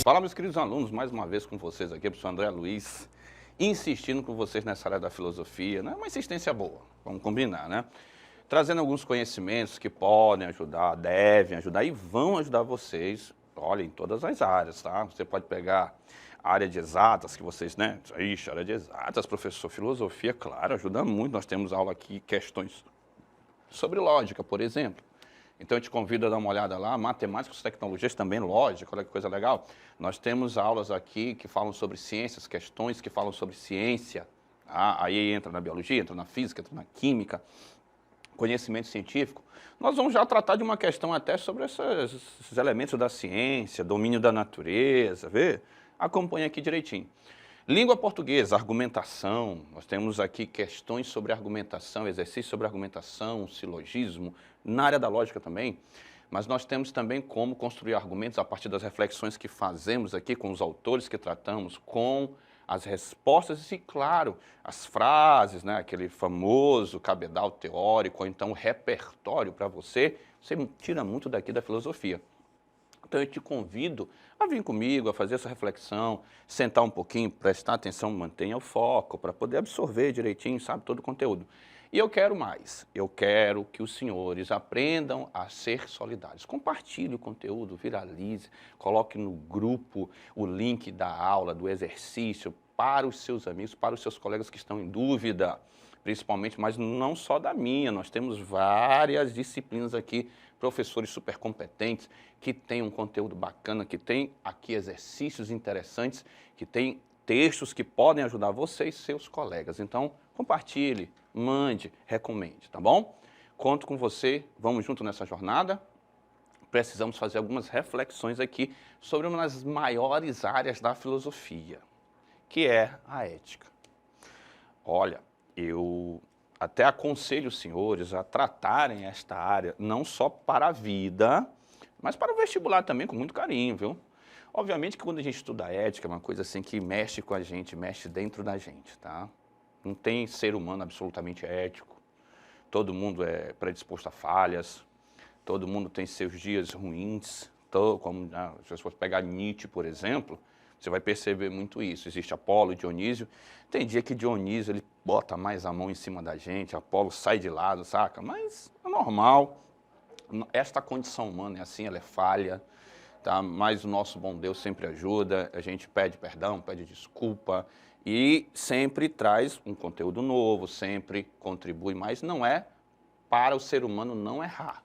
Fala, meus queridos alunos, mais uma vez com vocês aqui, professor André Luiz, insistindo com vocês nessa área da filosofia, né? Uma insistência boa, vamos combinar, né? Trazendo alguns conhecimentos que podem ajudar, devem ajudar e vão ajudar vocês, olha, em todas as áreas, tá? Você pode pegar a área de exatas, que vocês, né? Ixi, área de exatas, professor, filosofia, claro, ajuda muito. Nós temos aula aqui, questões sobre lógica, por exemplo. Então eu te convido a dar uma olhada lá, matemáticas, tecnologias também, lógica, olha que coisa legal. Nós temos aulas aqui que falam sobre ciências, questões que falam sobre ciência. Tá? Aí entra na biologia, entra na física, entra na química, conhecimento científico. Nós vamos já tratar de uma questão até sobre esses elementos da ciência, domínio da natureza, vê? Acompanha aqui direitinho. Língua portuguesa, argumentação, nós temos aqui questões sobre argumentação, exercícios sobre argumentação, silogismo, na área da lógica também, mas nós temos também como construir argumentos a partir das reflexões que fazemos aqui com os autores que tratamos, com as respostas e, claro, as frases, né, aquele famoso cabedal teórico, ou então o repertório para você tira muito daqui da filosofia. Então eu te convido a vir comigo, a fazer essa reflexão, sentar um pouquinho, prestar atenção, mantenha o foco, para poder absorver direitinho, sabe, todo o conteúdo. E eu quero mais, eu quero que os senhores aprendam a ser solidários. Compartilhe o conteúdo, viralize, coloque no grupo o link da aula, do exercício, para os seus amigos, para os seus colegas que estão em dúvida, principalmente, mas não só da minha, nós temos várias disciplinas aqui, professores super competentes, que têm um conteúdo bacana, que têm aqui exercícios interessantes, que têm textos que podem ajudar você e seus colegas. Então, compartilhe, mande, recomende, tá bom? Conto com você, vamos junto nessa jornada. Precisamos fazer algumas reflexões aqui sobre uma das maiores áreas da filosofia, que é a ética. Olha, eu até aconselho os senhores a tratarem esta área não só para a vida, mas para o vestibular também, com muito carinho, viu? Obviamente que quando a gente estuda ética, é uma coisa assim que mexe com a gente, mexe dentro da gente, tá? Não tem ser humano absolutamente ético, todo mundo é predisposto a falhas, todo mundo tem seus dias ruins, como se você for pegar Nietzsche, por exemplo, você vai perceber muito isso. Existe Apolo e Dionísio. Tem dia que Dionísio ele bota mais a mão em cima da gente, Apolo sai de lado, saca? Mas é normal. Esta condição humana é assim, ela é falha, tá? Mas o nosso bom Deus sempre ajuda, a gente pede perdão, pede desculpa e sempre traz um conteúdo novo, sempre contribui, mas não é para o ser humano não errar.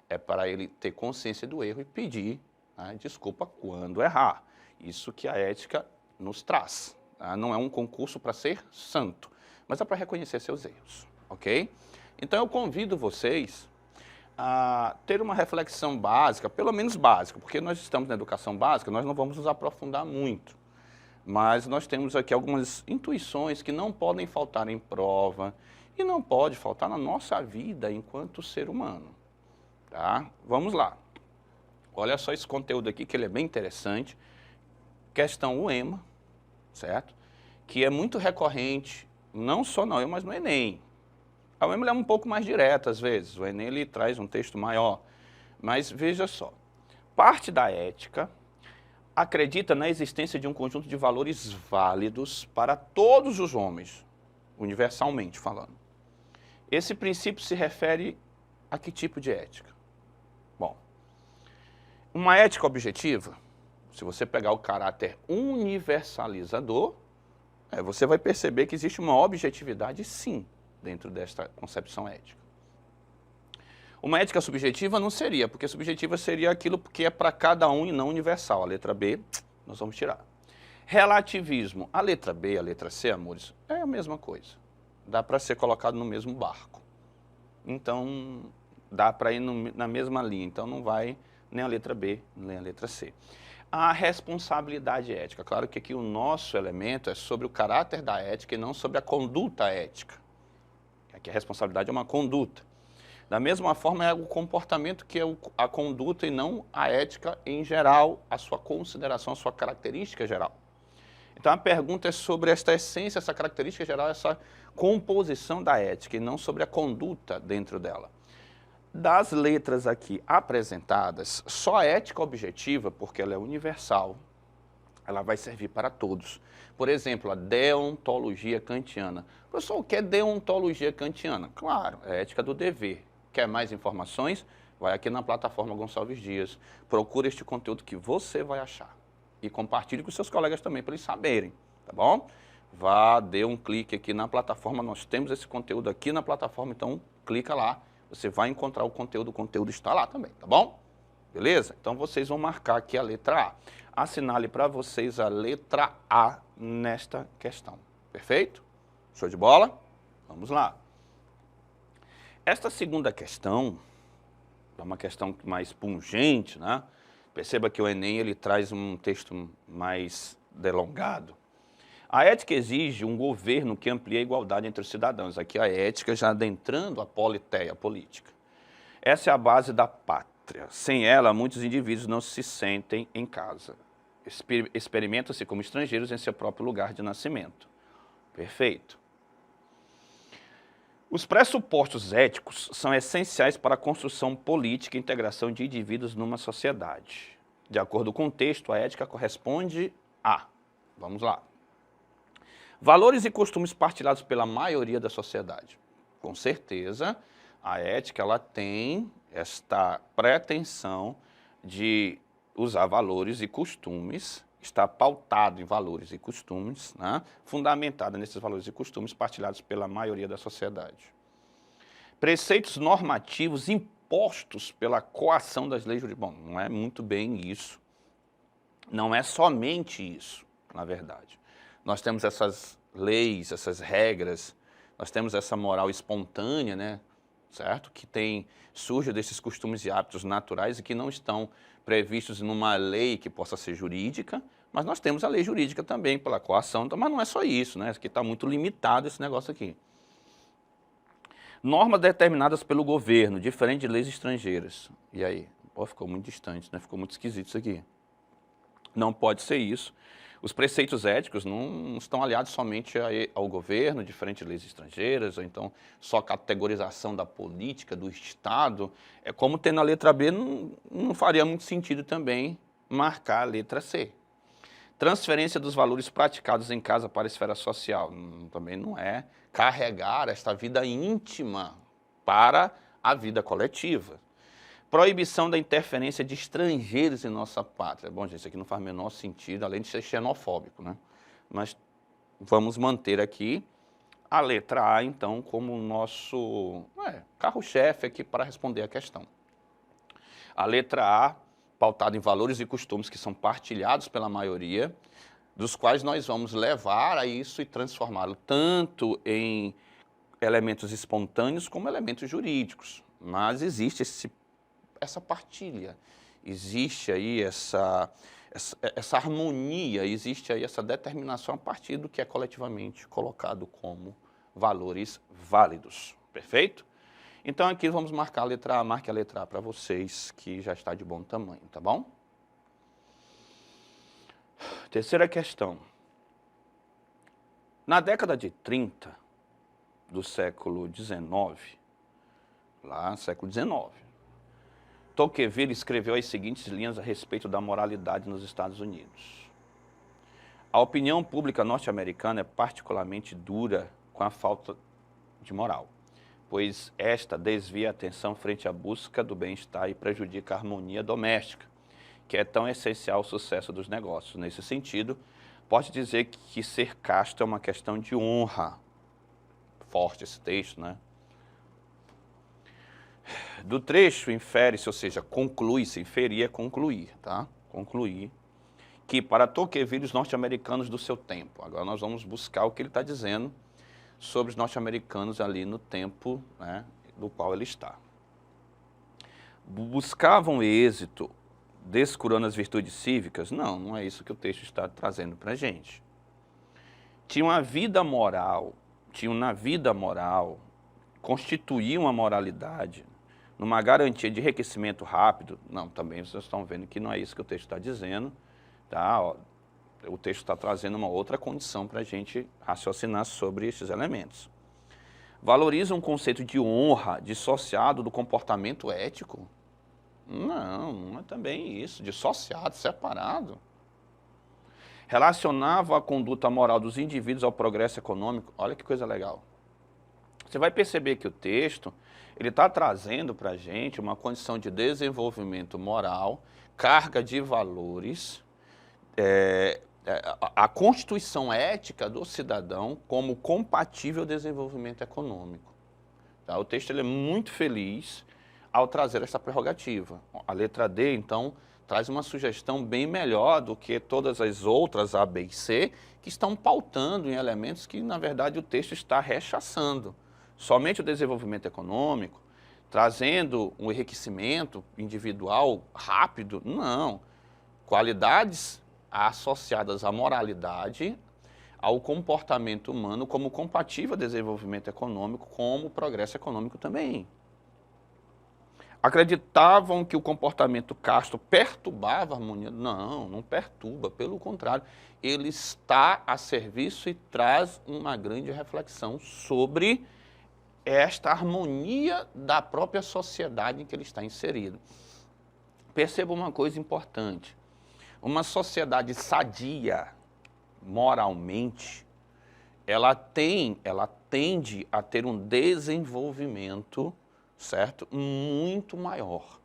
É para ele ter consciência do erro e pedir, né, desculpa quando errar. Isso que a ética nos traz. Tá? Não é um concurso para ser santo, mas é para reconhecer seus erros, ok? Então eu convido vocês a ter uma reflexão básica, pelo menos básica, porque nós estamos na educação básica, nós não vamos nos aprofundar muito. Mas nós temos aqui algumas intuições que não podem faltar em prova e não pode faltar na nossa vida enquanto ser humano. Tá? Vamos lá. Olha só esse conteúdo aqui, que ele é bem interessante. Questão UEMA, certo? Que é muito recorrente, não só na UEMA, mas no Enem. A UEMA é um pouco mais direta às vezes, o Enem ele traz um texto maior. Mas veja só, parte da ética acredita na existência de um conjunto de valores válidos para todos os homens, universalmente falando. Esse princípio se refere a que tipo de ética? Bom, uma ética objetiva, se você pegar o caráter universalizador, você vai perceber que existe uma objetividade, sim, dentro desta concepção ética. Uma ética subjetiva não seria, porque subjetiva seria aquilo que é para cada um e não universal. A letra B, nós vamos tirar. Relativismo, a letra B, a letra C, amores, é a mesma coisa. Dá para ser colocado no mesmo barco. Então, dá para ir na mesma linha. Então, não vai nem a letra B, nem a letra C. A responsabilidade ética. Claro que aqui o nosso elemento é sobre o caráter da ética e não sobre a conduta ética. Aqui a responsabilidade é uma conduta. Da mesma forma, é o comportamento que é a conduta e não a ética em geral, a sua consideração, a sua característica geral. Então, a pergunta é sobre esta essência, essa característica geral, essa composição da ética e não sobre a conduta dentro dela. Das letras aqui apresentadas, só a ética objetiva, porque ela é universal, ela vai servir para todos. Por exemplo, a deontologia kantiana. Professor, o que é deontologia kantiana? Claro, é ética do dever. Quer mais informações? Vai aqui na plataforma Gonçalves Dias. Procure este conteúdo que você vai achar. E compartilhe com seus colegas também, para eles saberem, tá bom? Vá, dê um clique aqui na plataforma. Nós temos esse conteúdo aqui na plataforma, então clica lá. Você vai encontrar o conteúdo está lá também, tá bom? Beleza? Então vocês vão marcar aqui a letra A. Assinale para vocês a letra A nesta questão. Perfeito? Show de bola? Vamos lá. Esta segunda questão é uma questão mais pungente, né? Perceba que o Enem ele traz um texto mais delongado. A ética exige um governo que amplie a igualdade entre os cidadãos. Aqui a ética já adentrando a politeia, a política. Essa é a base da pátria. Sem ela, muitos indivíduos não se sentem em casa. Experimentam-se como estrangeiros em seu próprio lugar de nascimento. Perfeito. Os pressupostos éticos são essenciais para a construção política e integração de indivíduos numa sociedade. De acordo com o texto, a ética corresponde a... Vamos lá. Valores e costumes partilhados pela maioria da sociedade. Com certeza, a ética ela tem esta pretensão de usar valores e costumes, está pautado em valores e costumes, né? Fundamentado nesses valores e costumes partilhados pela maioria da sociedade. Preceitos normativos impostos pela coação das leis jurídicas. Bom, não é muito bem isso. Não é somente isso, na verdade. Nós temos essas leis, essas regras, nós temos essa moral espontânea, né? Certo? Que surge desses costumes e hábitos naturais e que não estão previstos numa lei que possa ser jurídica, mas nós temos a lei jurídica também pela coação, mas não é só isso, né? Aqui está muito limitado esse negócio aqui. Normas determinadas pelo governo, diferente de leis estrangeiras. E aí? Pô, ficou muito distante, né? Ficou muito esquisito isso aqui. Não pode ser isso. Os preceitos éticos não estão aliados somente ao governo, diferente de leis estrangeiras, ou então só categorização da política, do Estado. É como ter na letra B, não faria muito sentido também marcar a letra C. Transferência dos valores praticados em casa para a esfera social. Também não é carregar esta vida íntima para a vida coletiva. Proibição da interferência de estrangeiros em nossa pátria. Bom, gente, isso aqui não faz o menor sentido, além de ser xenofóbico, né? Mas vamos manter aqui a letra A, então, como o nosso carro-chefe aqui para responder a questão. A letra A, pautada em valores e costumes que são partilhados pela maioria, dos quais nós vamos levar a isso e transformá-lo tanto em elementos espontâneos como elementos jurídicos. Mas existe essa partilha, existe aí essa harmonia, existe aí essa determinação a partir do que é coletivamente colocado como valores válidos. Perfeito? Então aqui vamos marcar a letra A, marque a letra A para vocês, que já está de bom tamanho, tá bom? Terceira questão. Na década de 30 do século XIX, lá século XIX, Tocqueville escreveu as seguintes linhas a respeito da moralidade nos Estados Unidos. A opinião pública norte-americana é particularmente dura com a falta de moral, pois esta desvia a atenção frente à busca do bem-estar e prejudica a harmonia doméstica, que é tão essencial ao sucesso dos negócios. Nesse sentido, pode dizer que ser casto é uma questão de honra. Forte esse texto, né? Do trecho infere-se, ou seja, conclui-se, inferir é concluir, tá? Concluir, que para Tocqueville os norte-americanos do seu tempo, agora nós vamos buscar o que ele está dizendo sobre os norte-americanos ali no tempo, né, do qual ele está. Buscavam êxito descurando as virtudes cívicas? Não, não é isso que o texto está trazendo para a gente. Tinham na vida moral, constituíam a moralidade numa garantia de enriquecimento rápido. Não, também vocês estão vendo que não é isso que o texto está dizendo, tá? Ó, o texto está trazendo uma outra condição para a gente raciocinar sobre esses elementos. Valorizam um conceito de honra dissociado do comportamento ético? Não, não é também isso, dissociado, separado. relacionava a conduta moral dos indivíduos ao progresso econômico. Olha que coisa legal. Você vai perceber que o texto, ele está trazendo para a gente uma condição de desenvolvimento moral, carga de valores, a constituição ética do cidadão como compatível ao desenvolvimento econômico. Tá? O texto ele é muito feliz ao trazer essa prerrogativa. A letra D, então, traz uma sugestão bem melhor do que todas as outras, A, B e C, que estão pautando em elementos que, na verdade, o texto está rechaçando. Somente o desenvolvimento econômico, trazendo um enriquecimento individual rápido, não. Qualidades associadas à moralidade, ao comportamento humano como compatível ao desenvolvimento econômico, como o progresso econômico também. Acreditavam que o comportamento casto perturbava a harmonia. Não, não perturba, pelo contrário, ele está a serviço e traz uma grande reflexão sobre esta harmonia da própria sociedade em que ele está inserido. Perceba uma coisa importante, uma sociedade sadia moralmente, ela tende a ter um desenvolvimento, certo? Muito maior.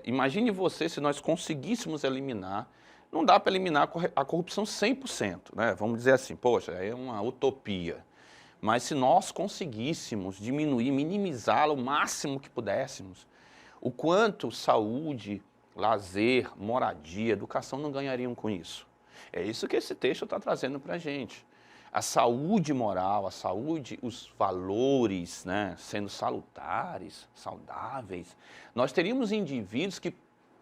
Imagine você se nós conseguíssemos eliminar, não dá para eliminar a corrupção 100%, né? Vamos dizer assim, poxa, é uma utopia. Mas se nós conseguíssemos diminuir, minimizá-la o máximo que pudéssemos, o quanto saúde, lazer, moradia, educação não ganhariam com isso. É isso que esse texto está trazendo para a gente. A saúde moral, a saúde, os valores, né, sendo salutares, saudáveis. Nós teríamos indivíduos que,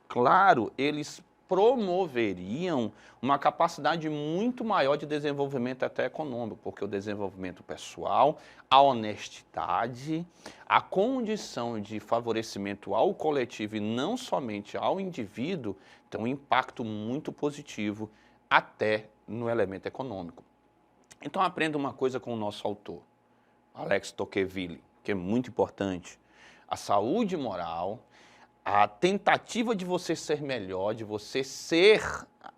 claro, eles promoveriam uma capacidade muito maior de desenvolvimento até econômico, porque o desenvolvimento pessoal, a honestidade, a condição de favorecimento ao coletivo e não somente ao indivíduo, tem um impacto muito positivo até no elemento econômico. Então aprenda uma coisa com o nosso autor, Alex Tocqueville, que é muito importante. A saúde moral, a tentativa de você ser melhor, de você ser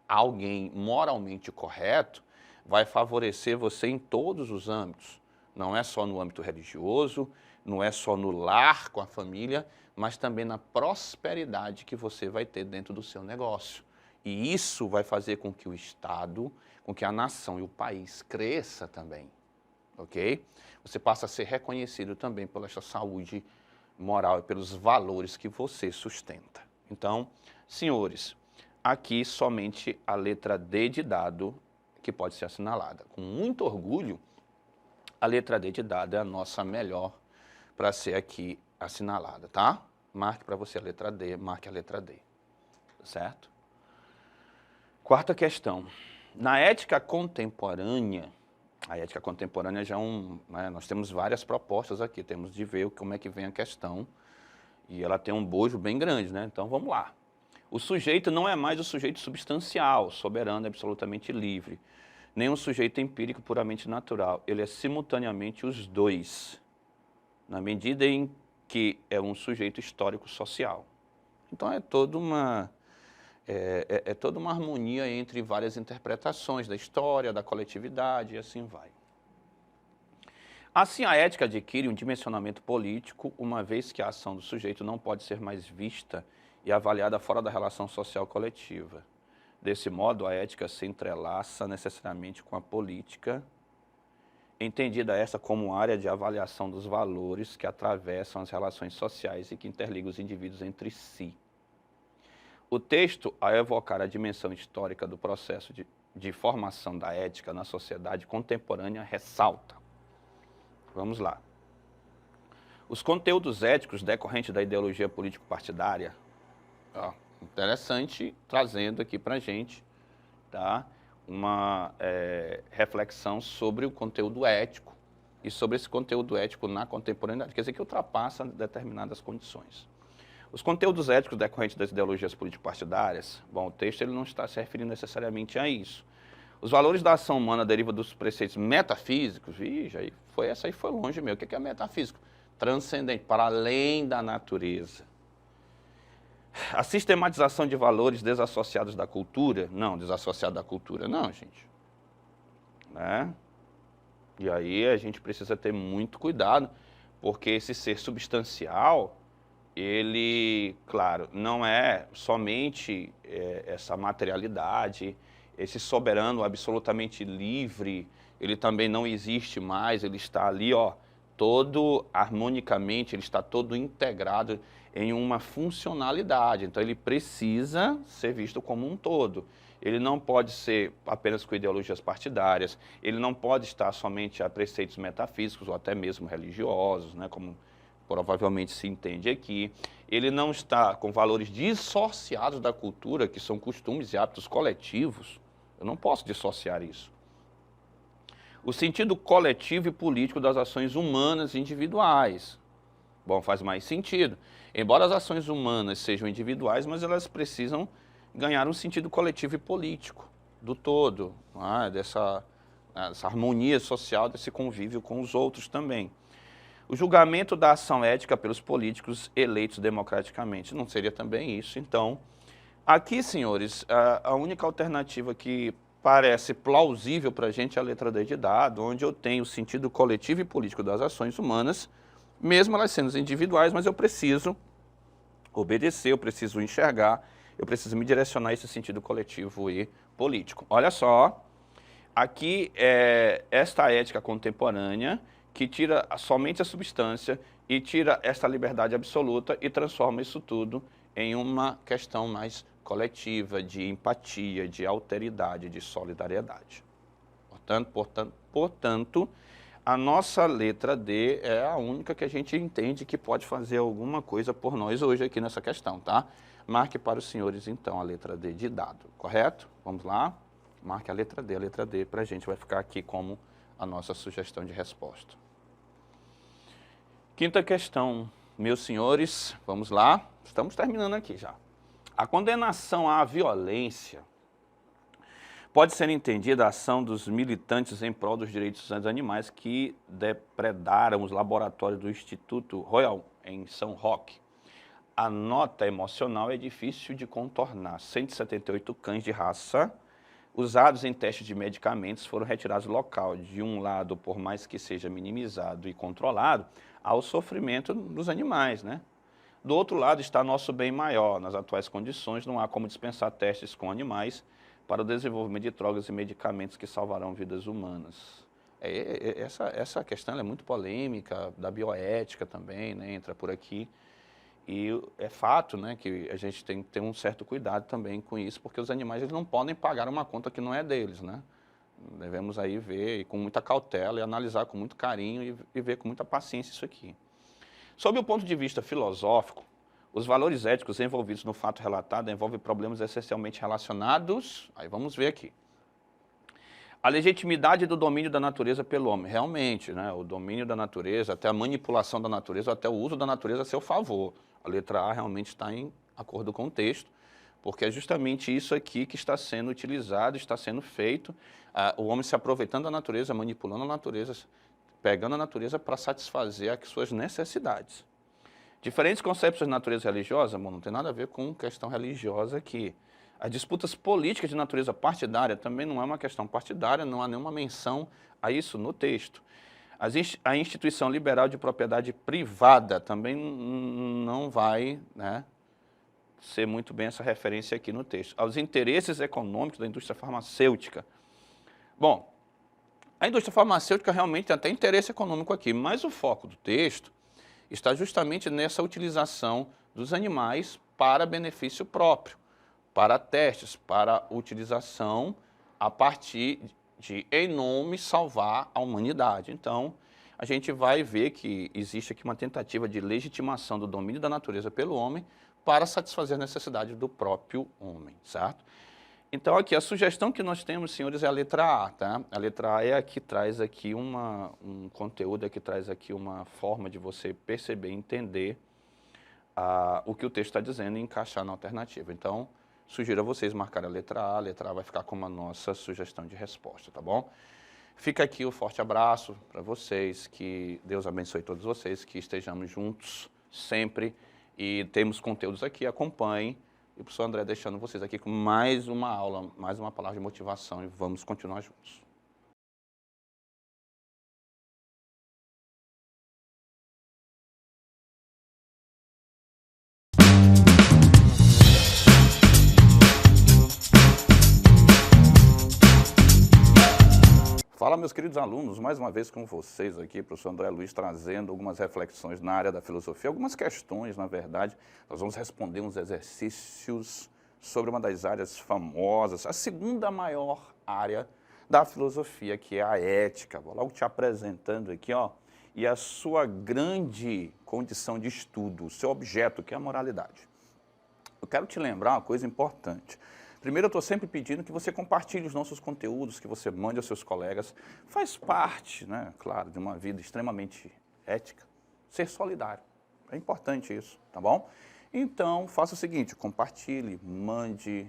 alguém moralmente correto, vai favorecer você em todos os âmbitos. Não é só no âmbito religioso, não é só no lar com a família, mas também na prosperidade que você vai ter dentro do seu negócio. E isso vai fazer com que o Estado, com que a nação e o país cresça também, ok? Você passa a ser reconhecido também pela sua saúde moral e pelos valores que você sustenta. Então, senhores, aqui somente a letra D de dado que pode ser assinalada. Com muito orgulho, a letra D de dado é a nossa melhor para ser aqui assinalada, tá? Marque para você a letra D, marque a letra D, certo? Quarta questão. Na ética contemporânea, a ética contemporânea já é né, nós temos várias propostas aqui, temos de ver como é que vem a questão, e ela tem um bojo bem grande, né? Então vamos lá. O sujeito não é mais o sujeito substancial, soberano, absolutamente livre, nem um sujeito empírico puramente natural. Ele é simultaneamente os dois, na medida em que é um sujeito histórico-social. Então é toda uma harmonia entre várias interpretações da história, da coletividade e assim vai. Assim, a ética adquire um dimensionamento político, uma vez que a ação do sujeito não pode ser mais vista e avaliada fora da relação social coletiva. Desse modo, a ética se entrelaça necessariamente com a política, entendida essa como área de avaliação dos valores que atravessam as relações sociais e que interligam os indivíduos entre si. O texto, ao evocar a dimensão histórica do processo de formação da ética na sociedade contemporânea, ressalta. Vamos lá. Os conteúdos éticos decorrentes da ideologia político-partidária, interessante, trazendo aqui para a gente, tá, uma reflexão sobre o conteúdo ético e sobre esse conteúdo ético na contemporaneidade, quer dizer que ultrapassa determinadas condições. Os conteúdos éticos decorrentes das ideologias político-partidárias, bom, o texto ele não está se referindo necessariamente a isso. Os valores da ação humana derivam dos preceitos metafísicos, essa aí foi longe mesmo. O que é metafísico? Transcendente, para além da natureza. A sistematização de valores desassociados da cultura? Não, desassociado da cultura não, gente. Né? E aí a gente precisa ter muito cuidado, porque esse ser substancial, ele, claro, não é somente essa materialidade, esse soberano absolutamente livre, ele também não existe mais, ele está ali, ó, todo harmonicamente, ele está todo integrado em uma funcionalidade, então ele precisa ser visto como um todo. Ele não pode ser apenas com ideologias partidárias, ele não pode estar somente a preceitos metafísicos ou até mesmo religiosos, né, como provavelmente se entende aqui. Ele não está com valores dissociados da cultura, que são costumes e hábitos coletivos. Eu não posso dissociar isso. O sentido coletivo e político das ações humanas e individuais. Bom, faz mais sentido. Embora as ações humanas sejam individuais, mas elas precisam ganhar um sentido coletivo e político do todo, dessa harmonia social, desse convívio com os outros também. O julgamento da ação ética pelos políticos eleitos democraticamente. Não seria também isso? Então, aqui, senhores, a única alternativa que parece plausível para a gente é a letra D de dado, onde eu tenho o sentido coletivo e político das ações humanas, mesmo elas sendo individuais, mas eu preciso obedecer, eu preciso enxergar, eu preciso me direcionar a esse sentido coletivo e político. Olha só, aqui é esta ética contemporânea que tira somente a substância e tira esta liberdade absoluta e transforma isso tudo em uma questão mais coletiva, de empatia, de alteridade, de solidariedade. Portanto, a nossa letra D é a única que a gente entende que pode fazer alguma coisa por nós hoje aqui nessa questão, tá? Marque para os senhores, então, a letra D de dado, correto? Vamos lá? Marque a letra D para a gente vai ficar aqui como a nossa sugestão de resposta. Quinta questão, meus senhores, vamos lá, estamos terminando aqui já. A condenação à violência pode ser entendida a ação dos militantes em prol dos direitos dos animais que depredaram os laboratórios do Instituto Royal em São Roque. A nota emocional é difícil de contornar. 178 cães de raça usados em testes de medicamentos foram retirados do local. De um lado, por mais que seja minimizado e controlado, há o sofrimento dos animais, né? Do outro lado está nosso bem maior. Nas atuais condições, não há como dispensar testes com animais para o desenvolvimento de drogas e medicamentos que salvarão vidas humanas. Essa questão é muito polêmica, da bioética também, né? Entra por aqui. E é fato, né, que a gente tem que ter um certo cuidado também com isso, porque os animais eles não podem pagar uma conta que não é deles, né? Devemos aí ver e com muita cautela e analisar com muito carinho e ver com muita paciência isso aqui. Sob o ponto de vista filosófico, os valores éticos envolvidos no fato relatado envolvem problemas essencialmente relacionados, aí vamos ver aqui, a legitimidade do domínio da natureza pelo homem. Realmente, né, o domínio da natureza, até a manipulação da natureza, até o uso da natureza a seu favor. A letra A realmente está em acordo com o texto, porque é justamente isso aqui que está sendo utilizado, está sendo feito, o homem se aproveitando da natureza, manipulando a natureza, pegando a natureza para satisfazer as suas necessidades. Diferentes concepções de natureza religiosa, bom, não tem nada a ver com questão religiosa aqui. As disputas políticas de natureza partidária também não é uma questão partidária, não há nenhuma menção a isso no texto. A instituição liberal de propriedade privada também não vai, né, ser muito bem essa referência aqui no texto. Aos interesses econômicos da indústria farmacêutica. Bom, a indústria farmacêutica realmente tem até interesse econômico aqui, mas o foco do texto está justamente nessa utilização dos animais para benefício próprio, para testes, para utilização a partir de, em nome, salvar a humanidade. Então, a gente vai ver que existe aqui uma tentativa de legitimação do domínio da natureza pelo homem para satisfazer a necessidade do próprio homem, certo? Então, aqui, a sugestão que nós temos, senhores, é a letra A, tá? A letra A é a que traz aqui um conteúdo, é que traz aqui uma forma de você perceber e entender o que o texto está dizendo e encaixar na alternativa. Então, sugiro a vocês marcarem a letra A vai ficar como a nossa sugestão de resposta, tá bom? Fica aqui o forte abraço para vocês, que Deus abençoe todos vocês, que estejamos juntos sempre E temos conteúdos aqui, acompanhem. E o professor André deixando vocês aqui com mais uma aula, mais uma palavra de motivação e vamos continuar juntos. Fala, meus queridos alunos, mais uma vez com vocês aqui, professor André Luiz, trazendo algumas reflexões na área da filosofia, algumas questões, na verdade. Nós vamos responder uns exercícios sobre uma das áreas famosas, a segunda maior área da filosofia, que é a ética. Vou logo te apresentando aqui, ó, e a sua grande condição de estudo, o seu objeto, que é a moralidade. Eu quero te lembrar uma coisa importante. Primeiro, eu estou sempre pedindo que você compartilhe os nossos conteúdos, que você mande aos seus colegas. Faz parte, né, claro, de uma vida extremamente ética, ser solidário. É importante isso, tá bom? Então, faça o seguinte, compartilhe, mande,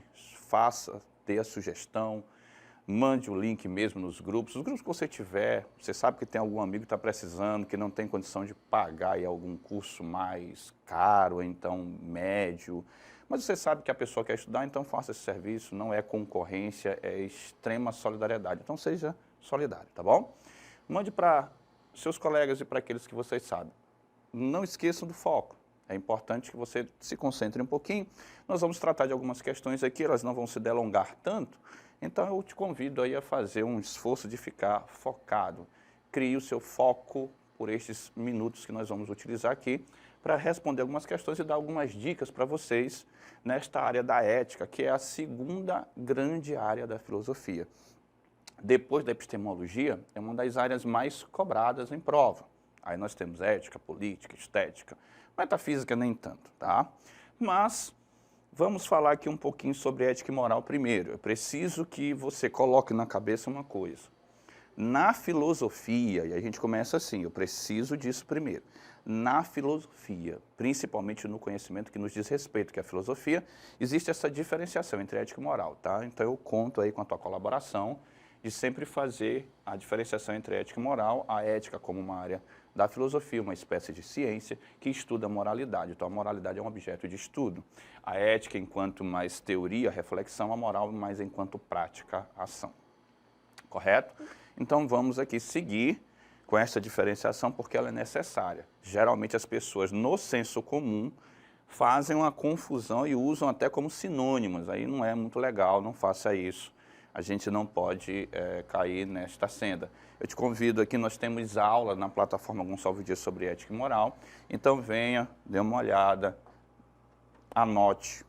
faça, dê a sugestão, mande o link mesmo nos grupos. Os grupos que você tiver, você sabe que tem algum amigo que está precisando, que não tem condição de pagar aí algum curso mais caro, então médio. Mas você sabe que a pessoa quer estudar, então faça esse serviço, não é concorrência, é extrema solidariedade. Então seja solidário, tá bom? Mande para seus colegas e para aqueles que vocês sabem. Não esqueçam do foco. É importante que você se concentre um pouquinho. Nós vamos tratar de algumas questões aqui, elas não vão se delongar tanto. Então eu te convido aí a fazer um esforço de ficar focado. Crie o seu foco por estes minutos que nós vamos utilizar aqui para responder algumas questões e dar algumas dicas para vocês nesta área da ética, que é a segunda grande área da filosofia. Depois da epistemologia, é uma das áreas mais cobradas em prova. Aí nós temos ética, política, estética, metafísica nem tanto, tá? Mas vamos falar aqui um pouquinho sobre ética e moral primeiro. Eu preciso que você coloque na cabeça uma coisa. Na filosofia, e a gente começa assim, eu preciso disso primeiro. Na filosofia, principalmente no conhecimento que nos diz respeito, que é a filosofia, existe essa diferenciação entre ética e moral, tá? Então eu conto aí com a tua colaboração de sempre fazer a diferenciação entre ética e moral, a ética como uma área da filosofia, uma espécie de ciência que estuda a moralidade. Então a moralidade é um objeto de estudo. A ética enquanto mais teoria, reflexão, a moral mais enquanto prática, ação. Correto? Então vamos aqui seguir com essa diferenciação porque ela é necessária. Geralmente as pessoas no senso comum fazem uma confusão e usam até como sinônimos. Aí não é muito legal, não faça isso. A gente não pode cair nesta senda. Eu te convido aqui, nós temos aula na plataforma Gonçalves Dias sobre ética e moral. Então venha, dê uma olhada, anote,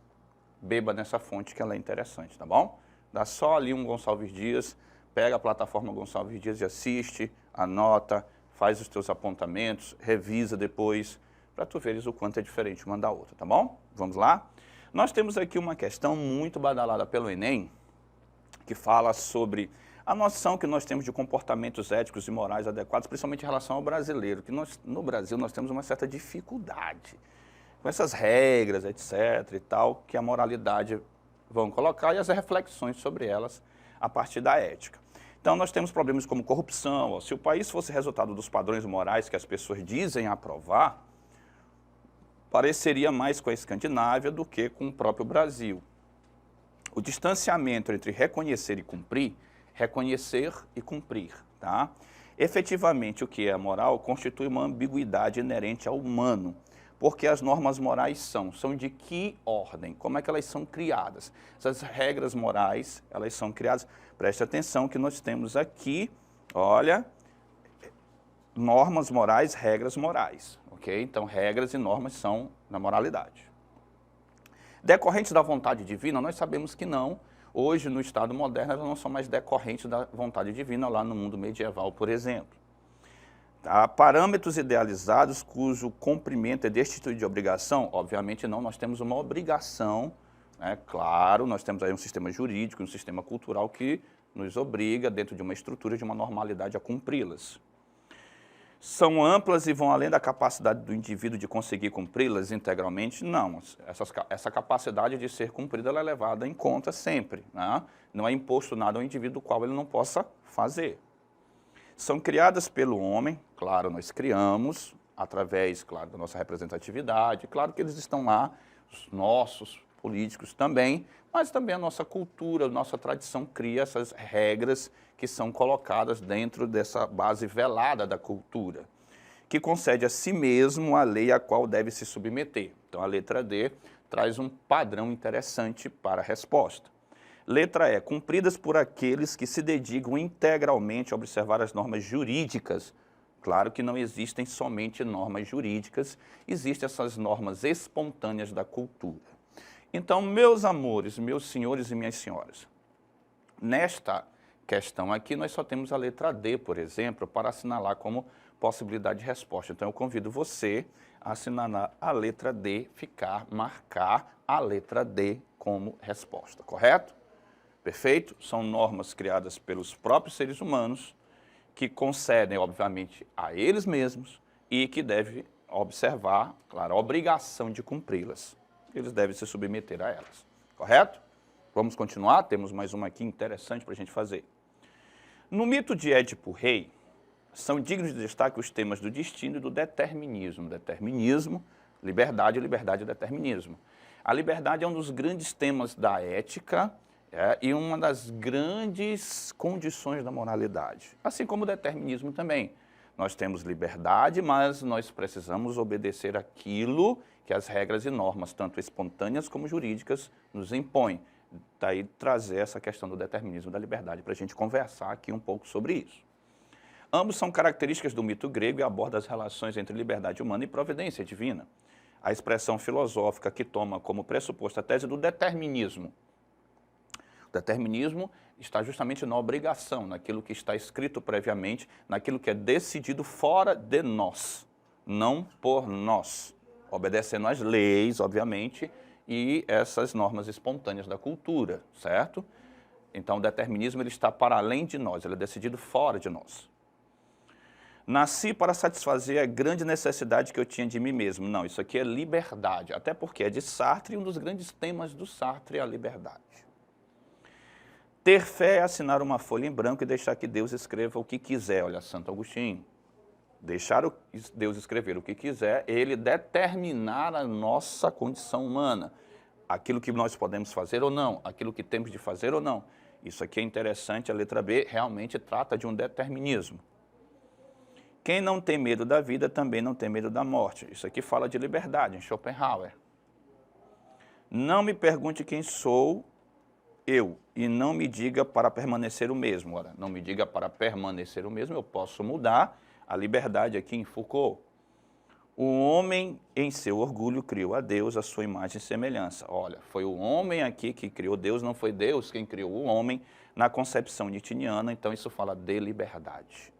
beba nessa fonte que ela é interessante, tá bom? Dá só ali um Gonçalves Dias, pega a plataforma Gonçalves Dias e assiste, anota, faz os teus apontamentos, revisa depois, para tu veres o quanto é diferente uma da outra, tá bom? Vamos lá? Nós temos aqui uma questão muito badalada pelo Enem, que fala sobre a noção que nós temos de comportamentos éticos e morais adequados, principalmente em relação ao brasileiro, que no Brasil nós temos uma certa dificuldade com essas regras, etc. e tal, que a moralidade vão colocar e as reflexões sobre elas a partir da ética. Então nós temos problemas como corrupção. Ó, se o país fosse resultado dos padrões morais que as pessoas dizem aprovar, pareceria mais com a Escandinávia do que com o próprio Brasil. O distanciamento entre reconhecer e cumprir, tá? Efetivamente, o que é moral constitui uma ambiguidade inerente ao humano, porque as normas morais são de que ordem? Como é que elas são criadas? Essas regras morais, elas são criadas, preste atenção que nós temos aqui, olha, normas morais, regras morais, ok? Então, regras e normas são na moralidade. Decorrentes da vontade divina, nós sabemos que não. Hoje, no Estado moderno, elas não são mais decorrentes da vontade divina, lá no mundo medieval, por exemplo. Tá? Parâmetros idealizados cujo cumprimento é destituído de obrigação? Obviamente não, nós temos uma obrigação, né? Claro, nós temos aí um sistema jurídico, um sistema cultural que nos obriga, dentro de uma estrutura, de uma normalidade, a cumpri-las. São amplas e vão além da capacidade do indivíduo de conseguir cumpri-las integralmente? Não, essa capacidade de ser cumprida ela é levada em conta sempre, né? Não é imposto nada ao indivíduo do qual ele não possa fazer. São criadas pelo homem, claro, nós criamos, através, claro, da nossa representatividade. Claro que eles estão lá, os nossos políticos também, mas também a nossa cultura, a nossa tradição cria essas regras que são colocadas dentro dessa base velada da cultura, que concede a si mesmo a lei a qual deve se submeter. Então, a letra D traz um padrão interessante para a resposta. Letra E, cumpridas por aqueles que se dedicam integralmente a observar as normas jurídicas. Claro que não existem somente normas jurídicas, existem essas normas espontâneas da cultura. Então, meus amores, meus senhores e minhas senhoras, nesta questão aqui nós só temos a letra D, por exemplo, para assinalar como possibilidade de resposta. Então, eu convido você a assinalar a letra D, marcar a letra D como resposta, correto? Perfeito? São normas criadas pelos próprios seres humanos, que concedem, obviamente, a eles mesmos e que devem observar, claro, a obrigação de cumpri-las. Eles devem se submeter a elas, correto? Vamos continuar? Temos mais uma aqui interessante para a gente fazer. No mito de Édipo Rei, são dignos de destaque os temas do destino e do determinismo. Determinismo, liberdade, liberdade e determinismo. A liberdade é um dos grandes temas da ética, e uma das grandes condições da moralidade, assim como o determinismo também. Nós temos liberdade, mas nós precisamos obedecer aquilo que as regras e normas, tanto espontâneas como jurídicas, nos impõem. Daí trazer essa questão do determinismo da liberdade para a gente conversar aqui um pouco sobre isso. Ambos são características do mito grego e abordam as relações entre liberdade humana e providência divina. A expressão filosófica que toma como pressuposto a tese do determinismo. O determinismo está justamente na obrigação, naquilo que está escrito previamente, naquilo que é decidido fora de nós, não por nós, obedecendo às leis, obviamente, e essas normas espontâneas da cultura, certo? Então, o determinismo ele está para além de nós, ele é decidido fora de nós. Nasci para satisfazer a grande necessidade que eu tinha de mim mesmo. Não, isso aqui é liberdade, até porque é de Sartre e um dos grandes temas do Sartre é a liberdade. Ter fé é assinar uma folha em branco e deixar que Deus escreva o que quiser. Olha, Santo Agostinho. Deixar Deus escrever o que quiser, ele determinar a nossa condição humana. Aquilo que nós podemos fazer ou não, aquilo que temos de fazer ou não. Isso aqui é interessante, a letra B realmente trata de um determinismo. Quem não tem medo da vida também não tem medo da morte. Isso aqui fala de liberdade, em Schopenhauer. Não me pergunte quem sou eu, e não me diga para permanecer o mesmo. Ora, não me diga para permanecer o mesmo, eu posso mudar. A liberdade aqui em Foucault. O homem, em seu orgulho, criou a Deus, a sua imagem e semelhança. Olha, foi o homem aqui que criou Deus, não foi Deus quem criou o homem, na concepção nietzschiana, então isso fala de liberdade.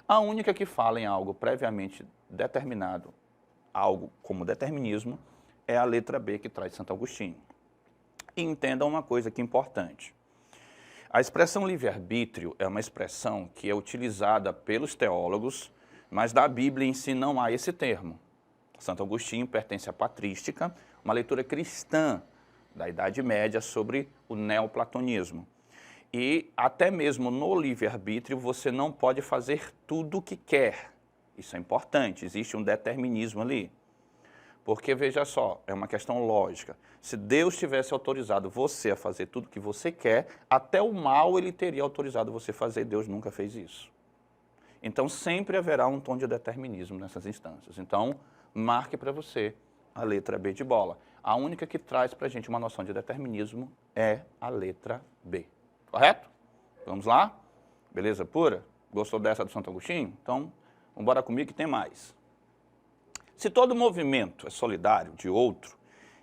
A única que fala em algo previamente determinado, algo como determinismo, é a letra B que traz Santo Agostinho. E entendam uma coisa que é importante. A expressão livre-arbítrio é uma expressão que é utilizada pelos teólogos, mas da Bíblia em si não há esse termo. Santo Agostinho pertence à patrística, uma leitura cristã da Idade Média sobre o neoplatonismo. E até mesmo no livre-arbítrio você não pode fazer tudo o que quer. Isso é importante, existe um determinismo ali. Porque, veja só, é uma questão lógica. Se Deus tivesse autorizado você a fazer tudo o que você quer, até o mal ele teria autorizado você a fazer. Deus nunca fez isso. Então, sempre haverá um tom de determinismo nessas instâncias. Então, marque para você a letra B de bola. A única que traz para a gente uma noção de determinismo é a letra B. Correto? Vamos lá? Beleza pura? Gostou dessa do Santo Agostinho? Então, vamos embora comigo que tem mais. Se todo movimento é solidário de outro,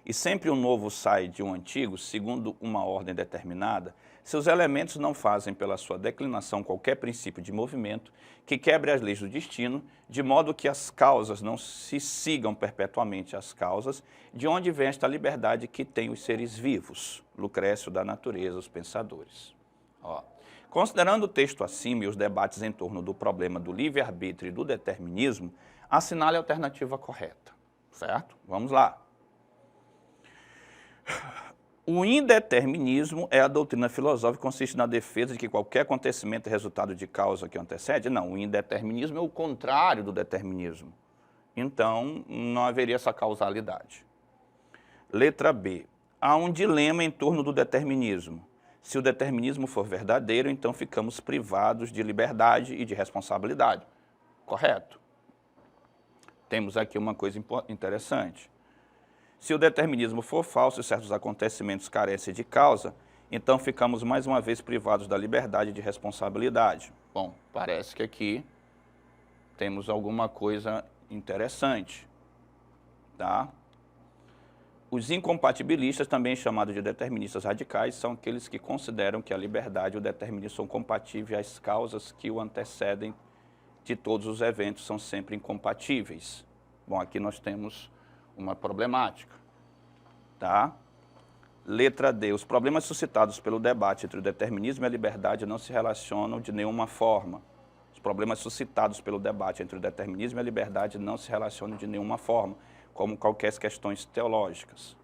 e sempre um novo sai de um antigo, segundo uma ordem determinada, seus elementos não fazem pela sua declinação qualquer princípio de movimento que quebre as leis do destino, de modo que as causas não se sigam perpetuamente às causas, de onde vem esta liberdade que tem os seres vivos, Lucrécio da natureza, os pensadores. Ó. Considerando o texto acima e os debates em torno do problema do livre-arbítrio e do determinismo, assinale a alternativa correta, certo? Vamos lá. O indeterminismo é a doutrina filosófica que consiste na defesa de que qualquer acontecimento é resultado de causa que antecede? Não, o indeterminismo é o contrário do determinismo. então não haveria essa causalidade. Letra B. Há um dilema em torno do determinismo. Se o determinismo for verdadeiro, então ficamos privados de liberdade e de responsabilidade. Correto. Temos aqui uma coisa interessante. Se o determinismo for falso e certos acontecimentos carecem de causa, então ficamos mais uma vez privados da liberdade e de responsabilidade. Bom, parece que aqui temos alguma coisa interessante, tá? Os incompatibilistas, também chamados de deterministas radicais, são aqueles que consideram que a liberdade e o determinismo são compatíveis, as causas que o antecedem de todos os eventos são sempre incompatíveis. Bom, aqui nós temos uma problemática, tá? Letra D. Os problemas suscitados pelo debate entre o determinismo e a liberdade não se relacionam de nenhuma forma. Os problemas suscitados pelo debate entre o determinismo e a liberdade não se relacionam de nenhuma forma, como qualquer questões teológicas.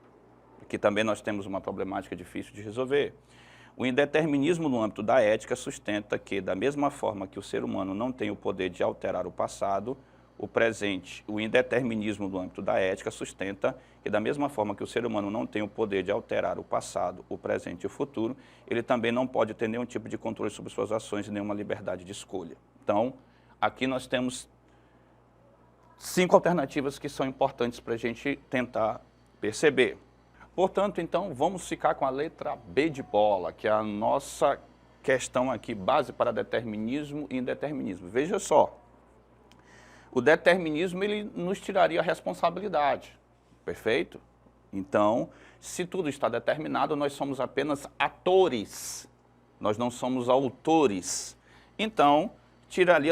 Aqui também nós temos uma problemática difícil de resolver. O indeterminismo no âmbito da ética sustenta que, da mesma forma que o ser humano não tem o poder de alterar o passado, o presente. O indeterminismo no âmbito da ética sustenta que, da mesma forma que o ser humano não tem o poder de alterar o passado, o presente e o futuro, ele também não pode ter nenhum tipo de controle sobre suas ações e nenhuma liberdade de escolha. Então, aqui nós temos 5 alternativas que são importantes para a gente tentar perceber. Portanto, então, vamos ficar com a letra B de bola, que é a nossa questão aqui, base para determinismo e indeterminismo. Veja só, o determinismo ele nos tiraria a responsabilidade, perfeito? Então, se tudo está determinado, nós somos apenas atores, nós não somos autores. Então,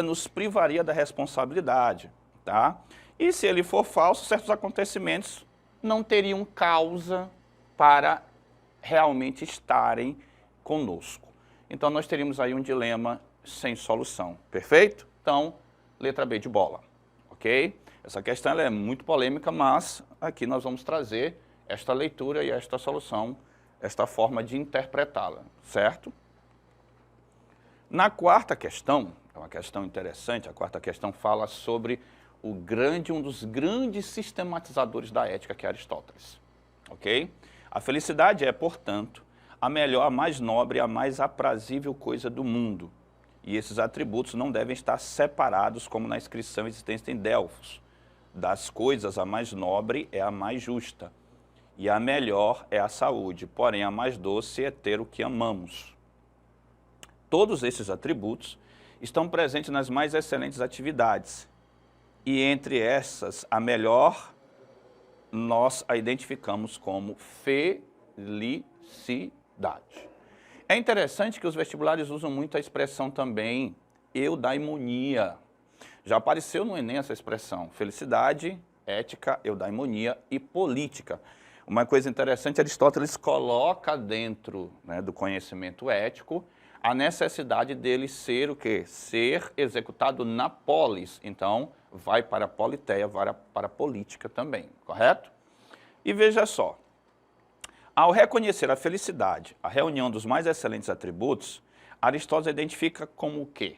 nos privaria da responsabilidade. Tá? E se ele for falso, certos acontecimentos não teriam causa para realmente estarem conosco. Então, nós teríamos aí um dilema sem solução, perfeito? Então, letra B de bola, ok? Essa questão ela é muito polêmica, mas aqui nós vamos trazer esta leitura e esta solução, esta forma de interpretá-la, certo? Na quarta questão, é uma questão interessante, a quarta questão fala sobre um dos grandes sistematizadores da ética, que é Aristóteles. Ok? A felicidade é, portanto, a melhor, a mais nobre, a mais aprazível coisa do mundo. E esses atributos não devem estar separados, como na inscrição existente em Delfos. Das coisas, a mais nobre é a mais justa, e a melhor é a saúde, porém a mais doce é ter o que amamos. Todos esses atributos estão presentes nas mais excelentes atividades, e entre essas, a melhor, nós a identificamos como felicidade. É interessante que os vestibulares usam muito a expressão também eudaimonia. Já apareceu no Enem essa expressão, felicidade, ética, eudaimonia e política. Uma coisa interessante, Aristóteles coloca dentro, né, do conhecimento ético a necessidade dele ser o quê? Ser executado na polis. Então, vai para a politeia, vai para a política também, correto? E veja só, ao reconhecer a felicidade, a reunião dos mais excelentes atributos, Aristóteles identifica como o quê?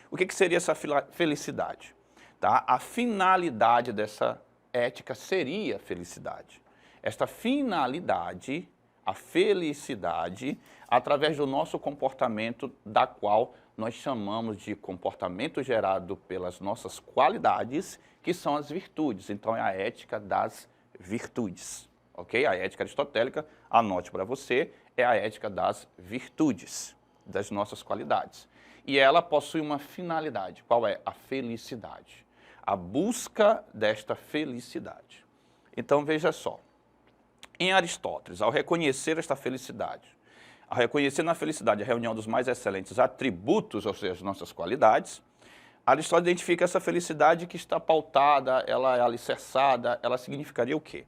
O que seria essa felicidade? Tá? A finalidade dessa ética seria a felicidade. Esta finalidade, a felicidade, através do nosso comportamento, da qual nós chamamos de comportamento gerado pelas nossas qualidades, que são as virtudes. Então, é a ética das virtudes, ok? A ética aristotélica, anote para você, é a ética das virtudes, das nossas qualidades. E ela possui uma finalidade. Qual é? A felicidade. A busca desta felicidade. Então, veja só. Em Aristóteles, ao reconhecer esta felicidade, ao reconhecer na felicidade a reunião dos mais excelentes atributos, ou seja, as nossas qualidades, Aristóteles identifica essa felicidade que está pautada, ela é alicerçada, ela significaria o quê?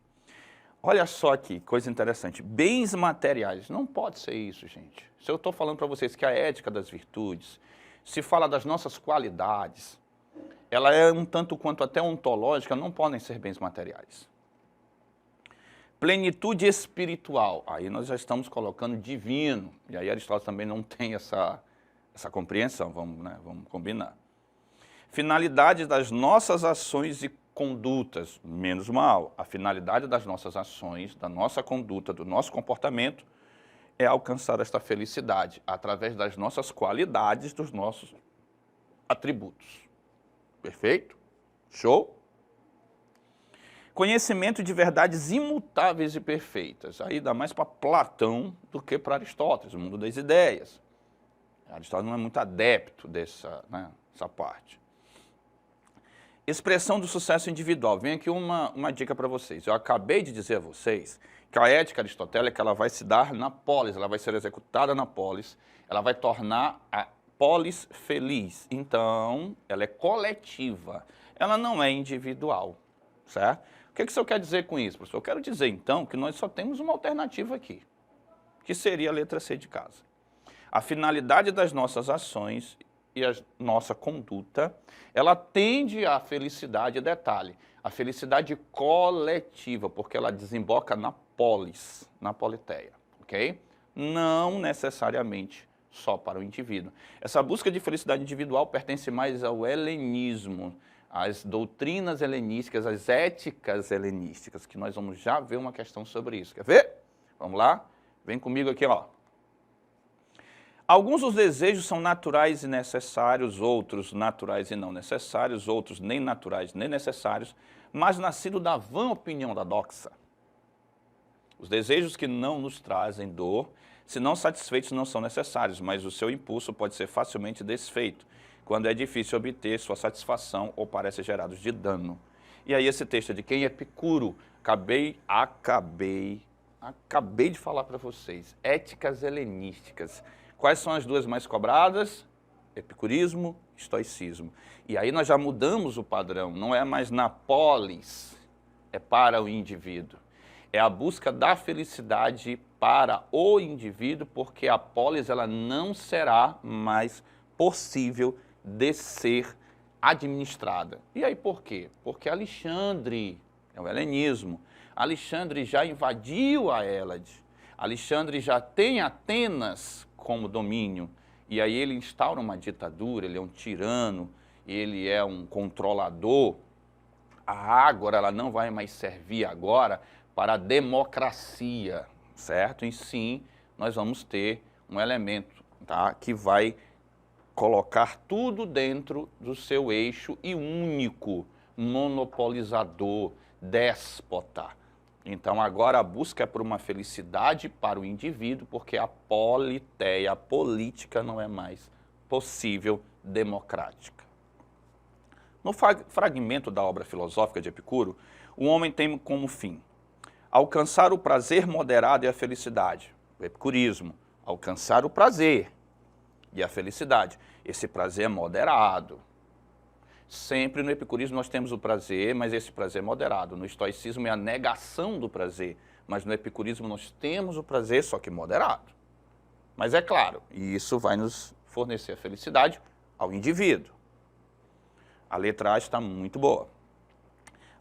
Olha só aqui, coisa interessante, bens materiais, não pode ser isso, gente. Se eu estou falando para vocês que a ética das virtudes, se fala das nossas qualidades, ela é um tanto quanto até ontológica, não podem ser bens materiais. Plenitude espiritual, aí nós já estamos colocando divino, e aí Aristóteles também não tem essa compreensão, vamos combinar. Finalidade das nossas ações e condutas, menos mal. A finalidade das nossas ações, da nossa conduta, do nosso comportamento, é alcançar esta felicidade através das nossas qualidades, dos nossos atributos. Perfeito? Show? Conhecimento de verdades imutáveis e perfeitas. Aí dá mais para Platão do que para Aristóteles, o mundo das ideias. Aristóteles não é muito adepto dessa parte. Expressão do sucesso individual. Vem aqui uma dica para vocês. Eu acabei de dizer a vocês que a ética aristotélica ela vai se dar na polis, ela vai ser executada na polis, ela vai tornar a polis feliz. Então, ela é coletiva, ela não é individual, certo? O que isso quer dizer com isso, professor? Eu quero dizer, então, que nós só temos uma alternativa aqui, que seria a letra C de casa. A finalidade das nossas ações e a nossa conduta, ela tende à felicidade, detalhe, a felicidade coletiva, porque ela desemboca na polis, na politeia, ok? Não necessariamente só para o indivíduo. Essa busca de felicidade individual pertence mais ao helenismo, às doutrinas helenísticas, às éticas helenísticas, que nós vamos já ver uma questão sobre isso. Quer ver? Vamos lá? Vem comigo aqui, ó. Alguns dos desejos são naturais e necessários, outros naturais e não necessários, outros nem naturais nem necessários, mas nascido da vã opinião da doxa. Os desejos que não nos trazem dor, se não satisfeitos, não são necessários, mas o seu impulso pode ser facilmente desfeito, quando é difícil obter sua satisfação ou parecem gerados de dano. E aí esse texto é de quem? Epicuro. Acabei de falar para vocês. Éticas helenísticas. Quais são as duas mais cobradas? Epicurismo, estoicismo. E aí nós já mudamos o padrão, não é mais na polis, é para o indivíduo. É a busca da felicidade para o indivíduo, porque a polis ela não será mais possível de ser administrada. E aí por quê? Porque Alexandre, é o helenismo, Alexandre já invadiu a Hélade, Alexandre já tem Atenas como domínio, e aí ele instaura uma ditadura, ele é um tirano, ele é um controlador. A Ágora ela não vai mais servir agora para a democracia, certo? E sim, nós vamos ter um elemento, tá, que vai colocar tudo dentro do seu eixo e único, monopolizador, déspota. Então agora a busca é por uma felicidade para o indivíduo, porque a politeia, a política não é mais possível democrática. No fragmento da obra filosófica de Epicuro, o homem tem como fim alcançar o prazer moderado e a felicidade. O epicurismo, alcançar o prazer e a felicidade. Esse prazer é moderado. Sempre no epicurismo nós temos o prazer, mas esse prazer é moderado. No estoicismo é a negação do prazer, mas no epicurismo nós temos o prazer, só que moderado. Mas é claro, isso vai nos fornecer a felicidade ao indivíduo. A letra A está muito boa.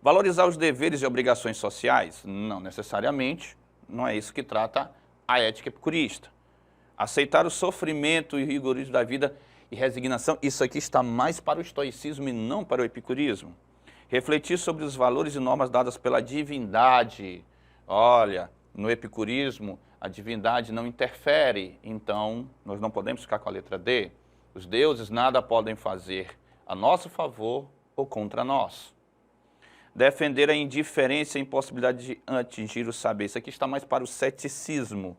Valorizar os deveres e obrigações sociais? Não necessariamente, não é isso que trata a ética epicurista. Aceitar o sofrimento e rigorismo da vida e resignação, isso aqui está mais para o estoicismo e não para o epicurismo. Refletir sobre os valores e normas dadas pela divindade. Olha, no epicurismo a divindade não interfere, então nós não podemos ficar com a letra D. Os deuses nada podem fazer a nosso favor ou contra nós. Defender a indiferença e a impossibilidade de atingir o saber. Isso aqui está mais para o ceticismo.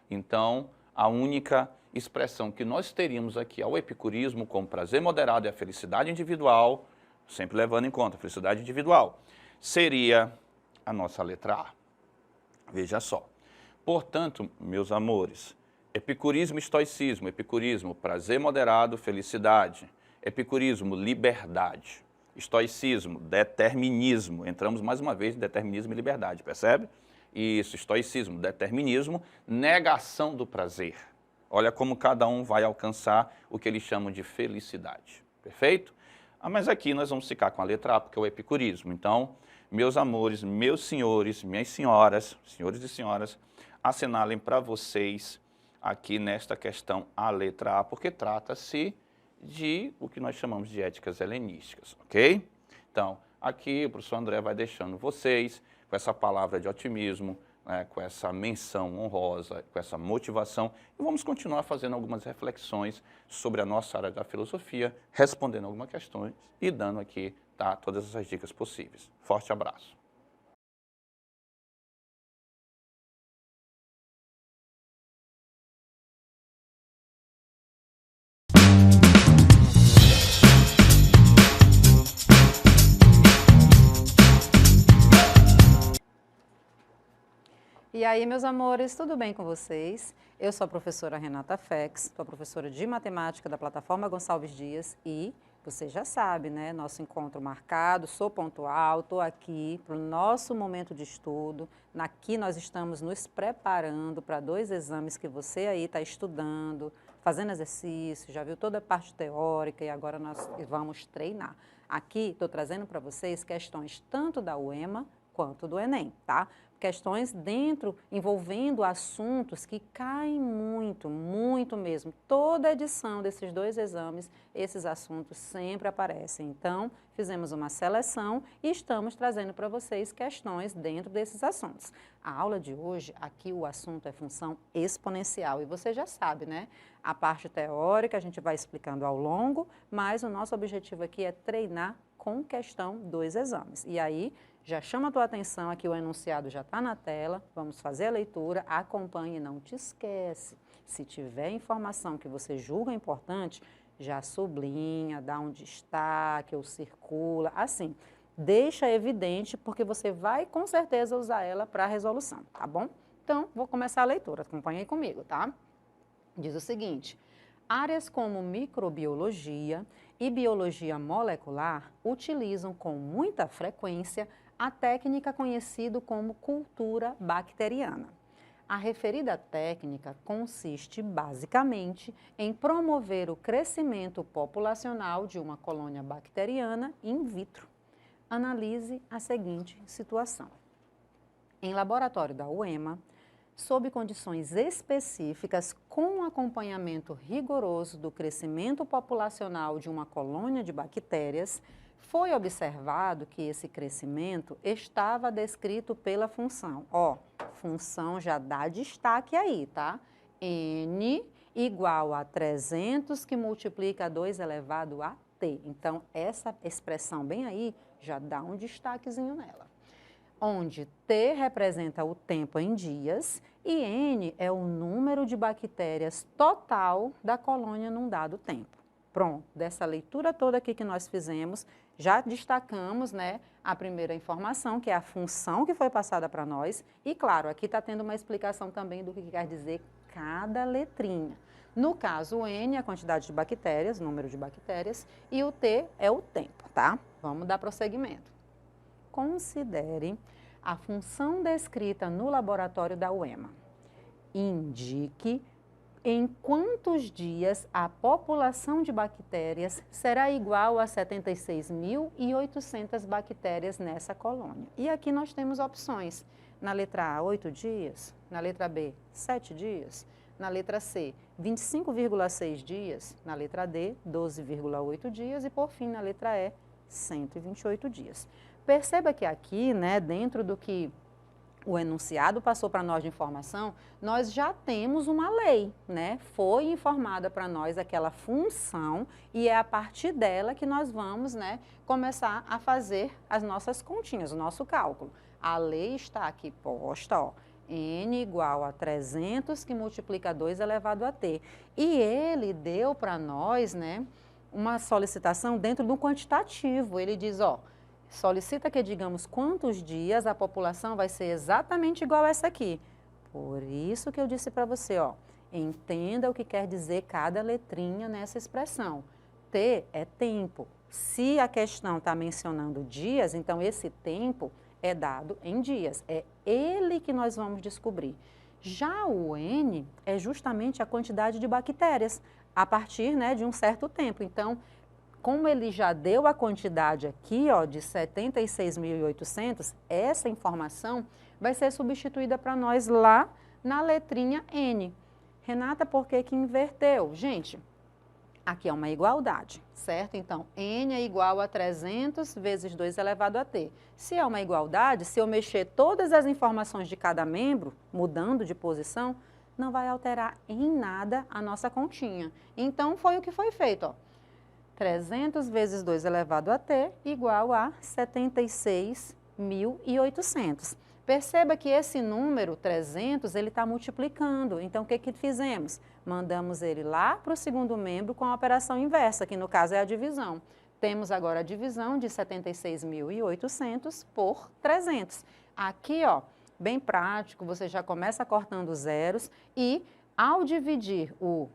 Então, a única expressão que nós teríamos aqui ao epicurismo como prazer moderado e a felicidade individual, sempre levando em conta a felicidade individual, seria a nossa letra A. Veja só. Portanto, meus amores, epicurismo e estoicismo. Epicurismo, prazer moderado, felicidade. Epicurismo, liberdade. Estoicismo, determinismo. Entramos mais uma vez em determinismo e liberdade, percebe? Isso, estoicismo, determinismo, negação do prazer. Olha como cada um vai alcançar o que eles chamam de felicidade. Perfeito? Mas aqui nós vamos ficar com a letra A, porque é o epicurismo. Então, meus amores, meus senhores, minhas senhoras, senhores e senhoras, assinalem para vocês aqui nesta questão a letra A, porque trata-se de o que nós chamamos de éticas helenísticas, ok? Então, aqui o professor André vai deixando vocês com essa palavra de otimismo, né, com essa menção honrosa, com essa motivação, e vamos continuar fazendo algumas reflexões sobre a nossa área da filosofia, respondendo algumas questões e dando aqui, tá, todas essas dicas possíveis. Forte abraço. E aí, meus amores, tudo bem com vocês? Eu sou a professora Renata Fex, sou professora de matemática da plataforma Gonçalves Dias e você já sabe, né? Nosso encontro marcado, sou pontual, estou aqui para o nosso momento de estudo. Aqui nós estamos nos preparando para 2 exames que você aí está estudando, fazendo exercício, já viu toda a parte teórica e agora nós vamos treinar. Aqui estou trazendo para vocês questões tanto da UEMA quanto do Enem, tá? Questões envolvendo assuntos que caem muito mesmo. Toda edição desses 2 exames, esses assuntos sempre aparecem. Então, fizemos uma seleção e estamos trazendo para vocês questões dentro desses assuntos. A aula de hoje, aqui o assunto é função exponencial e você já sabe, né? A parte teórica a gente vai explicando ao longo, mas o nosso objetivo aqui é treinar com questão dos exames. E aí, já chama a tua atenção, aqui o enunciado já está na tela, vamos fazer a leitura, acompanhe e não te esquece. Se tiver informação que você julga importante, já sublinha, dá um destaque ou circula, assim, deixa evidente porque você vai com certeza usar ela para a resolução, tá bom? Então, vou começar a leitura, acompanhe aí comigo, tá? Diz o seguinte: áreas como microbiologia e biologia molecular utilizam com muita frequência a técnica conhecida como cultura bacteriana. A referida técnica consiste basicamente em promover o crescimento populacional de uma colônia bacteriana in vitro. Analise a seguinte situação. Em laboratório da UEMA, sob condições específicas, com acompanhamento rigoroso do crescimento populacional de uma colônia de bactérias, foi observado que esse crescimento estava descrito pela função. Ó, função já dá destaque aí, tá? N igual a 300 que multiplica 2 elevado a T. Então, essa expressão bem aí já dá um destaquezinho nela. Onde T representa o tempo em dias e N é o número de bactérias total da colônia num dado tempo. Pronto, dessa leitura toda aqui que nós fizemos, já destacamos, né, a primeira informação, que é a função que foi passada para nós. E, claro, aqui está tendo uma explicação também do que quer dizer cada letrinha. No caso, o N é a quantidade de bactérias, número de bactérias, e o T é o tempo, tá? Vamos dar prosseguimento. Considere a função descrita no laboratório da UEMA. Indique em quantos dias a população de bactérias será igual a 76.800 bactérias nessa colônia. E aqui nós temos opções. Na letra A, 8 dias. Na letra B, 7 dias. Na letra C, 25,6 dias. Na letra D, 12,8 dias. E, por fim, na letra E, 128 dias. Perceba que aqui, né, dentro do que o enunciado passou para nós de informação, nós já temos uma lei, né? Foi informada para nós aquela função e é a partir dela que nós vamos, né, começar a fazer as nossas continhas, o nosso cálculo. A lei está aqui posta, ó, N igual a 300 que multiplica 2 elevado a T. E ele deu para nós, né, uma solicitação dentro do quantitativo. Ele diz, ó, solicita que digamos quantos dias a população vai ser exatamente igual a essa aqui. Por isso que eu disse para você, ó, entenda o que quer dizer cada letrinha nessa expressão. T é tempo. Se a questão está mencionando dias, então esse tempo é dado em dias. É ele que nós vamos descobrir. Já o N é justamente a quantidade de bactérias a partir, né, de um certo tempo. Então, como ele já deu a quantidade aqui, ó, de 76.800, essa informação vai ser substituída para nós lá na letrinha N. Renata, por que que inverteu? Gente, Aqui é uma igualdade, certo? Então, N é igual a 300 vezes 2 elevado a T. Se é uma igualdade, se eu mexer todas as informações de cada membro, mudando de posição, não vai alterar em nada a nossa continha. Então, foi o que foi feito, ó. 300 vezes 2 elevado a T igual a 76.800. Perceba que esse número, 300, ele está multiplicando. Então, o que fizemos? Mandamos ele lá para o segundo membro com a operação inversa, que no caso é a divisão. Temos agora a divisão de 76.800 por 300. Aqui, ó, bem prático, você já começa cortando zeros e, ao dividir o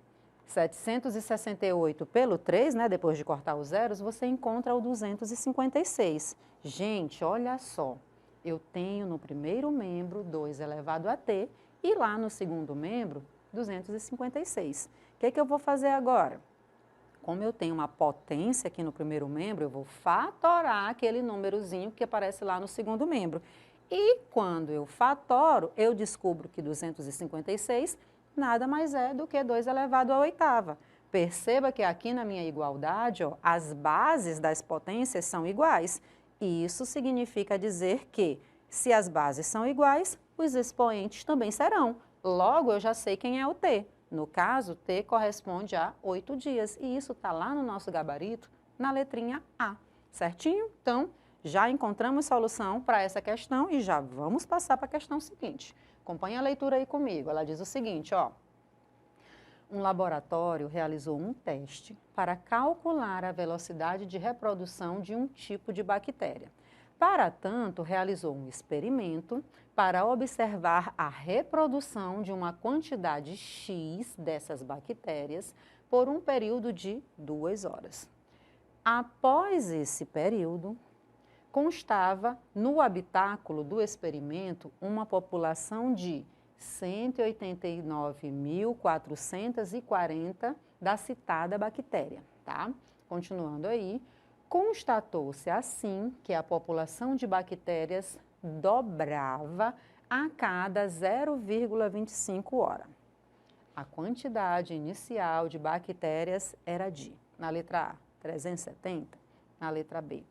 768 pelo 3, né, depois de cortar os zeros, você encontra o 256. Gente, olha só. Eu tenho no primeiro membro 2 elevado a T e lá no segundo membro 256. O que eu vou fazer agora? Como eu tenho uma potência aqui no primeiro membro, eu vou fatorar aquele númerozinho que aparece lá no segundo membro. E quando eu fatoro, eu descubro que 256 nada mais é do que 2 elevado à oitava. Perceba que aqui na minha igualdade, ó, as bases das potências são iguais. Isso significa dizer que, se as bases são iguais, os expoentes também serão. Logo, eu já sei quem é o T. No caso, T corresponde a 8 dias. E isso está lá no nosso gabarito, na letrinha A. Certinho? Então, já encontramos solução para essa questão e já vamos passar para a questão seguinte. Acompanhe a leitura aí comigo. Ela diz o seguinte, ó. Um laboratório realizou um teste para calcular a velocidade de reprodução de um tipo de bactéria. Para tanto, realizou um experimento para observar a reprodução de uma quantidade X dessas bactérias por um período de 2 horas. Após esse período, constava no habitáculo do experimento uma população de 189.440 da citada bactéria, tá? Continuando aí, constatou-se assim que a população de bactérias dobrava a cada 0,25 hora. A quantidade inicial de bactérias era de, na letra A, 370, na letra B,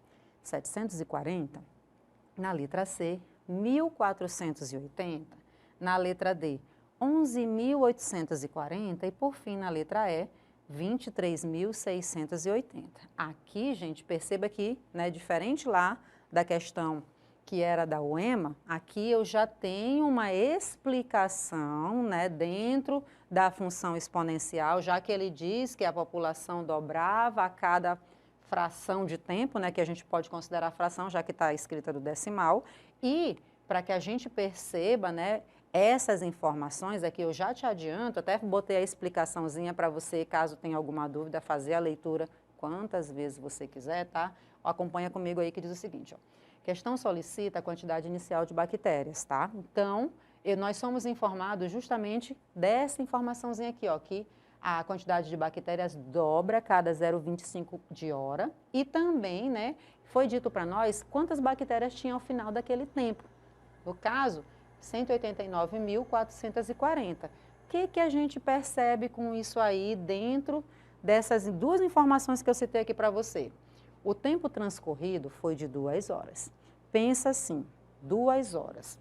740, na letra C, 1.480, na letra D, 11.840 e, por fim, na letra E, 23.680. Aqui, gente, perceba que, né, diferente lá da questão que era da UEMA, aqui eu já tenho uma explicação, né, dentro da função exponencial, já que ele diz que a população dobrava a cada fração de tempo, né, que a gente pode considerar fração, já que está escrita do decimal, e para que a gente perceba, né, essas informações aqui, eu já te adianto, até botei a explicaçãozinha para você, caso tenha alguma dúvida, fazer a leitura quantas vezes você quiser, tá? Acompanha comigo aí que diz o seguinte, ó. Questão solicita a quantidade inicial de bactérias, tá? Então, nós somos informados justamente dessa informaçãozinha aqui, ó, que a quantidade de bactérias dobra a cada 0,25 de hora e também, né, foi dito para nós quantas bactérias tinha ao final daquele tempo. No caso, 189.440. O que a gente percebe com isso aí dentro dessas duas informações que eu citei aqui para você? O tempo transcorrido foi de 2 horas. Pensa assim, 2 horas.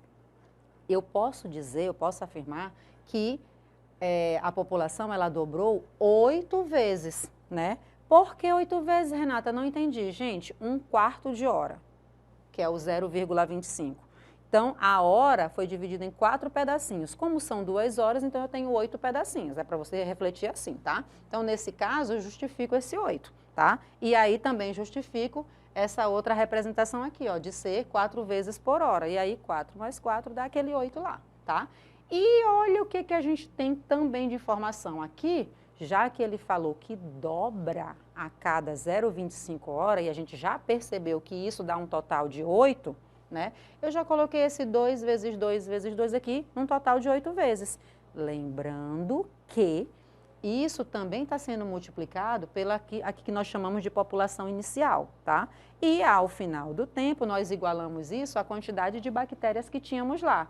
Eu posso dizer, eu posso afirmar que a população ela dobrou 8 vezes, né? Por que 8 vezes, Renata? Não entendi. Gente, 1/4 de hora, que é o 0,25. Então, a hora foi dividida em 4 pedacinhos. Como são 2 horas, então eu tenho 8 pedacinhos. É para você refletir assim, tá? Então, nesse caso, eu justifico esse 8, tá? E aí também justifico essa outra representação aqui, ó, de ser 4 vezes por hora. E aí, 4 mais 4 dá aquele 8 lá, tá? E olha o que a gente tem também de informação aqui, já que ele falou que dobra a cada 0,25 hora, e a gente já percebeu que isso dá um total de 8, né? Eu já coloquei esse 2 vezes 2 vezes 2 aqui, um total de 8 vezes. Lembrando que isso também está sendo multiplicado pela aqui que nós chamamos de população inicial, tá? E ao final do tempo, nós igualamos isso à quantidade de bactérias que tínhamos lá.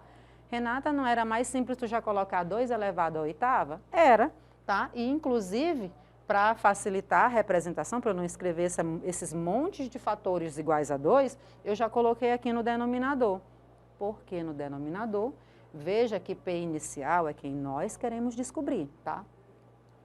Renata, não era mais simples tu já colocar 2 elevado à oitava? Era, tá? E inclusive, para facilitar a representação, para eu não escrever esses montes de fatores iguais a 2, eu já coloquei aqui no denominador. Por que no denominador? Veja que P inicial é quem nós queremos descobrir, tá?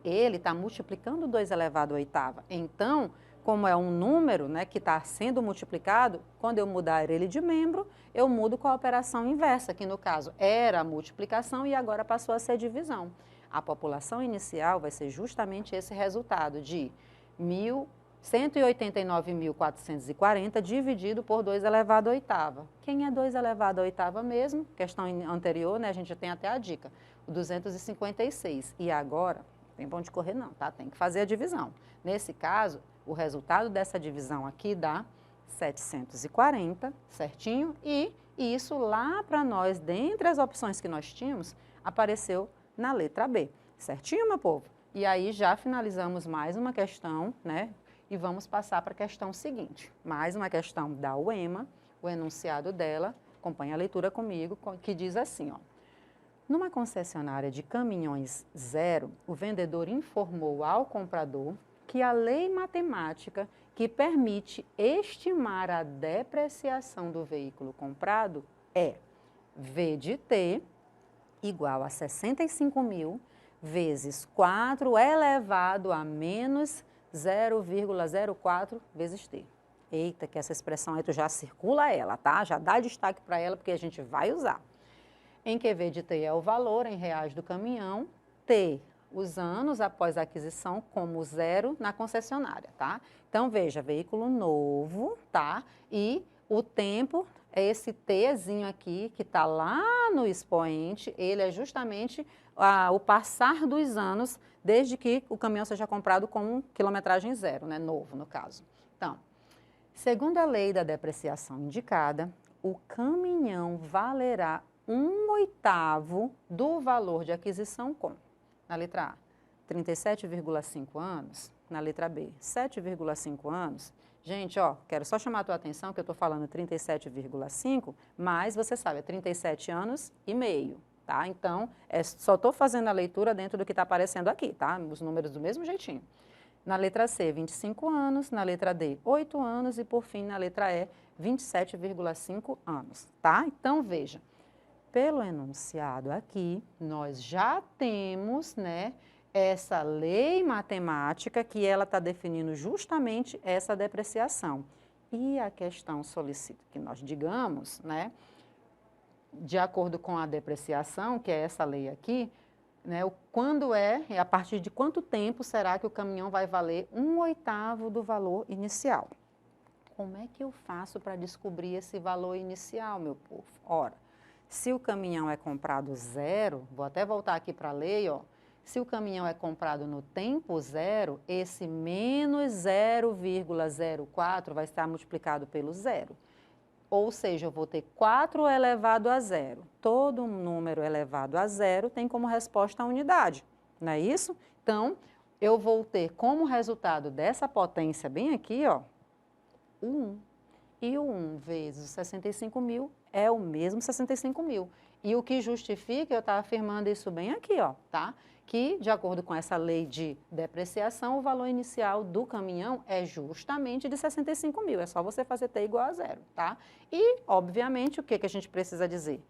Ele está multiplicando 2 elevado à oitava. Então, como é um número, né, que está sendo multiplicado, quando eu mudar ele de membro, eu mudo com a operação inversa, que no caso era a multiplicação e agora passou a ser divisão. A população inicial vai ser justamente esse resultado de 189.440 dividido por 2 elevado à oitava. Quem é 2 elevado à oitava mesmo? Questão anterior, né, a gente já tem até a dica, o 256. E agora, não tem pra onde correr não, tá? Tem que fazer a divisão. Nesse caso, o resultado dessa divisão aqui dá 740, certinho? E isso lá para nós, dentre as opções que nós tínhamos, apareceu na letra B, certinho, meu povo? E aí já finalizamos mais uma questão, né? E vamos passar para a questão seguinte. Mais uma questão da UEMA, o enunciado dela, acompanha a leitura comigo, que diz assim, ó. Numa concessionária de caminhões zero, o vendedor informou ao comprador que a lei matemática que permite estimar a depreciação do veículo comprado é V de T igual a 65.000 vezes 4 elevado a menos 0,04 vezes T. Eita, que essa expressão aí tu já circula ela, tá? Já dá destaque para ela porque a gente vai usar. Em que V de T é o valor em reais do caminhão, T os anos após a aquisição como zero na concessionária, tá? Então, veja, veículo novo, tá? E o tempo é esse Tzinho aqui, que está lá no expoente, ele é justamente o passar dos anos desde que o caminhão seja comprado com quilometragem zero, né? Novo, no caso. Então, segundo a lei da depreciação indicada, o caminhão valerá 1/8 do valor de aquisição com, na letra A, 37,5 anos, na letra B, 7,5 anos. Gente, ó, quero só chamar a tua atenção que eu estou falando 37,5, mas você sabe, é 37 anos e meio, tá? Então, só estou fazendo a leitura dentro do que está aparecendo aqui, tá? Os números do mesmo jeitinho. Na letra C, 25 anos, na letra D, 8 anos e, por fim, na letra E, 27,5 anos, tá? Então, veja, pelo enunciado aqui, nós já temos, né, essa lei matemática que ela está definindo justamente essa depreciação. E a questão solicita que nós digamos, né, de acordo com a depreciação, que é essa lei aqui, né, quando a partir de quanto tempo será que o caminhão vai valer 1/8 do valor inicial? Como é que eu faço para descobrir esse valor inicial, meu povo? Ora, se o caminhão é comprado zero, vou até voltar aqui para a lei, ó. Se o caminhão é comprado no tempo zero, esse menos 0,04 vai estar multiplicado pelo zero. Ou seja, eu vou ter 4 elevado a zero. Todo número elevado a zero tem como resposta a unidade, não é isso? Então, eu vou ter como resultado dessa potência bem aqui, ó, o 1. E o 1 vezes 65.000 é o mesmo 65.000. E o que justifica, eu estava afirmando isso bem aqui, ó, tá? Que, de acordo com essa lei de depreciação, o valor inicial do caminhão é justamente de 65.000. É só você fazer T igual a zero, tá? E, obviamente, o que a gente precisa dizer?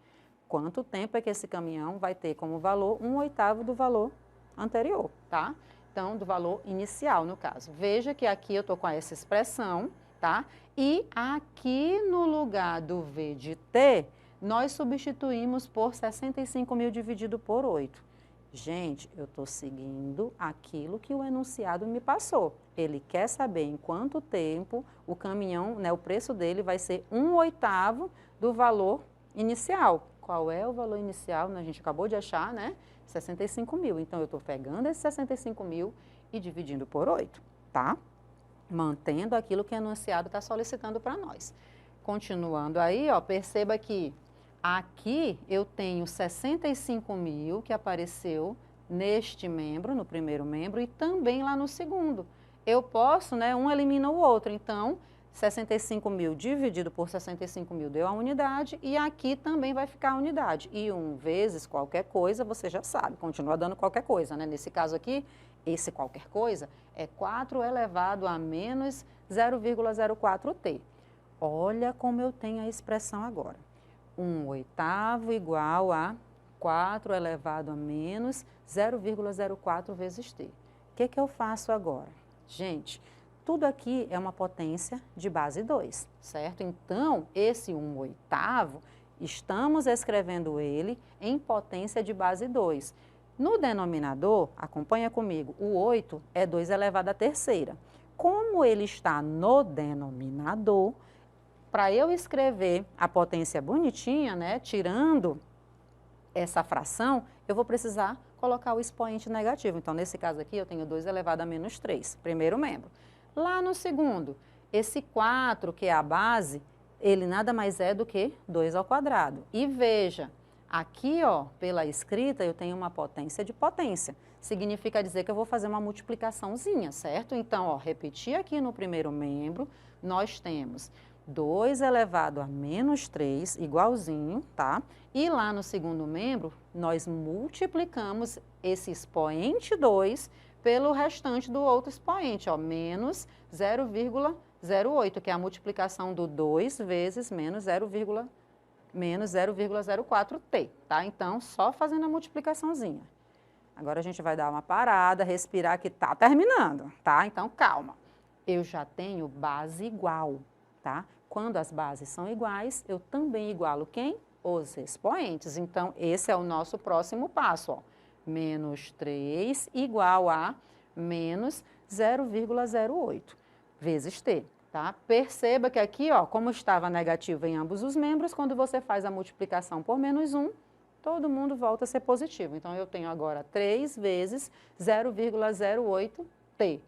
Quanto tempo é que esse caminhão vai ter como valor 1/8 do valor anterior, tá? Então, do valor inicial, no caso. Veja que aqui eu estou com essa expressão, tá? E aqui no lugar do V de T, nós substituímos por 65.000 dividido por 8. Gente, eu estou seguindo aquilo que o enunciado me passou. Ele quer saber em quanto tempo o caminhão, né, o preço dele vai ser 1/8 do valor inicial. Qual é o valor inicial? A gente acabou de achar, né? 65.000. Então, eu estou pegando esses 65.000 e dividindo por 8, tá? Mantendo aquilo que o enunciado está solicitando para nós. Continuando aí, ó, perceba que aqui eu tenho 65.000 que apareceu neste membro, no primeiro membro, e também lá no segundo. Eu posso, né, um elimina o outro, então 65.000 dividido por 65.000 deu a unidade, e aqui também vai ficar a unidade. E 1 vezes qualquer coisa, você já sabe, continua dando qualquer coisa, né? Nesse caso aqui, Esse qualquer coisa é 4 elevado a menos 0,04t. Olha como eu tenho a expressão agora. 1/8 igual a 4 elevado a menos 0,04 vezes t. O que eu faço agora? Gente, tudo aqui é uma potência de base 2, certo? Então, esse 1/8, estamos escrevendo ele em potência de base 2. No denominador, acompanha comigo, o 8 é 2 elevado à terceira. Como ele está no denominador, para eu escrever a potência bonitinha, né, tirando essa fração, eu vou precisar colocar o expoente negativo. Então, nesse caso aqui, eu tenho 2 elevado a menos 3, primeiro membro. Lá no segundo, esse 4, que é a base, ele nada mais é do que 2 ao quadrado. E veja, aqui, ó, pela escrita, eu tenho uma potência de potência. Significa dizer que eu vou fazer uma multiplicaçãozinha, certo? Então, ó, repetir aqui no primeiro membro, nós temos 2 elevado a menos 3, igualzinho, tá? E lá no segundo membro, nós multiplicamos esse expoente 2 pelo restante do outro expoente, ó, menos 0,08, que é a multiplicação do 2 vezes menos 0,04t, tá? Então, só fazendo a multiplicaçãozinha. Agora a gente vai dar uma parada, respirar que tá terminando, tá? Então, calma. Eu já tenho base igual, tá? Quando as bases são iguais, eu também igualo quem? Os expoentes. Então, esse é o nosso próximo passo, ó. Menos 3 igual a menos 0,08 vezes t, tá? Perceba que aqui, ó, como estava negativo em ambos os membros, quando você faz a multiplicação por menos 1, todo mundo volta a ser positivo. Então, eu tenho agora 3 vezes 0,08t.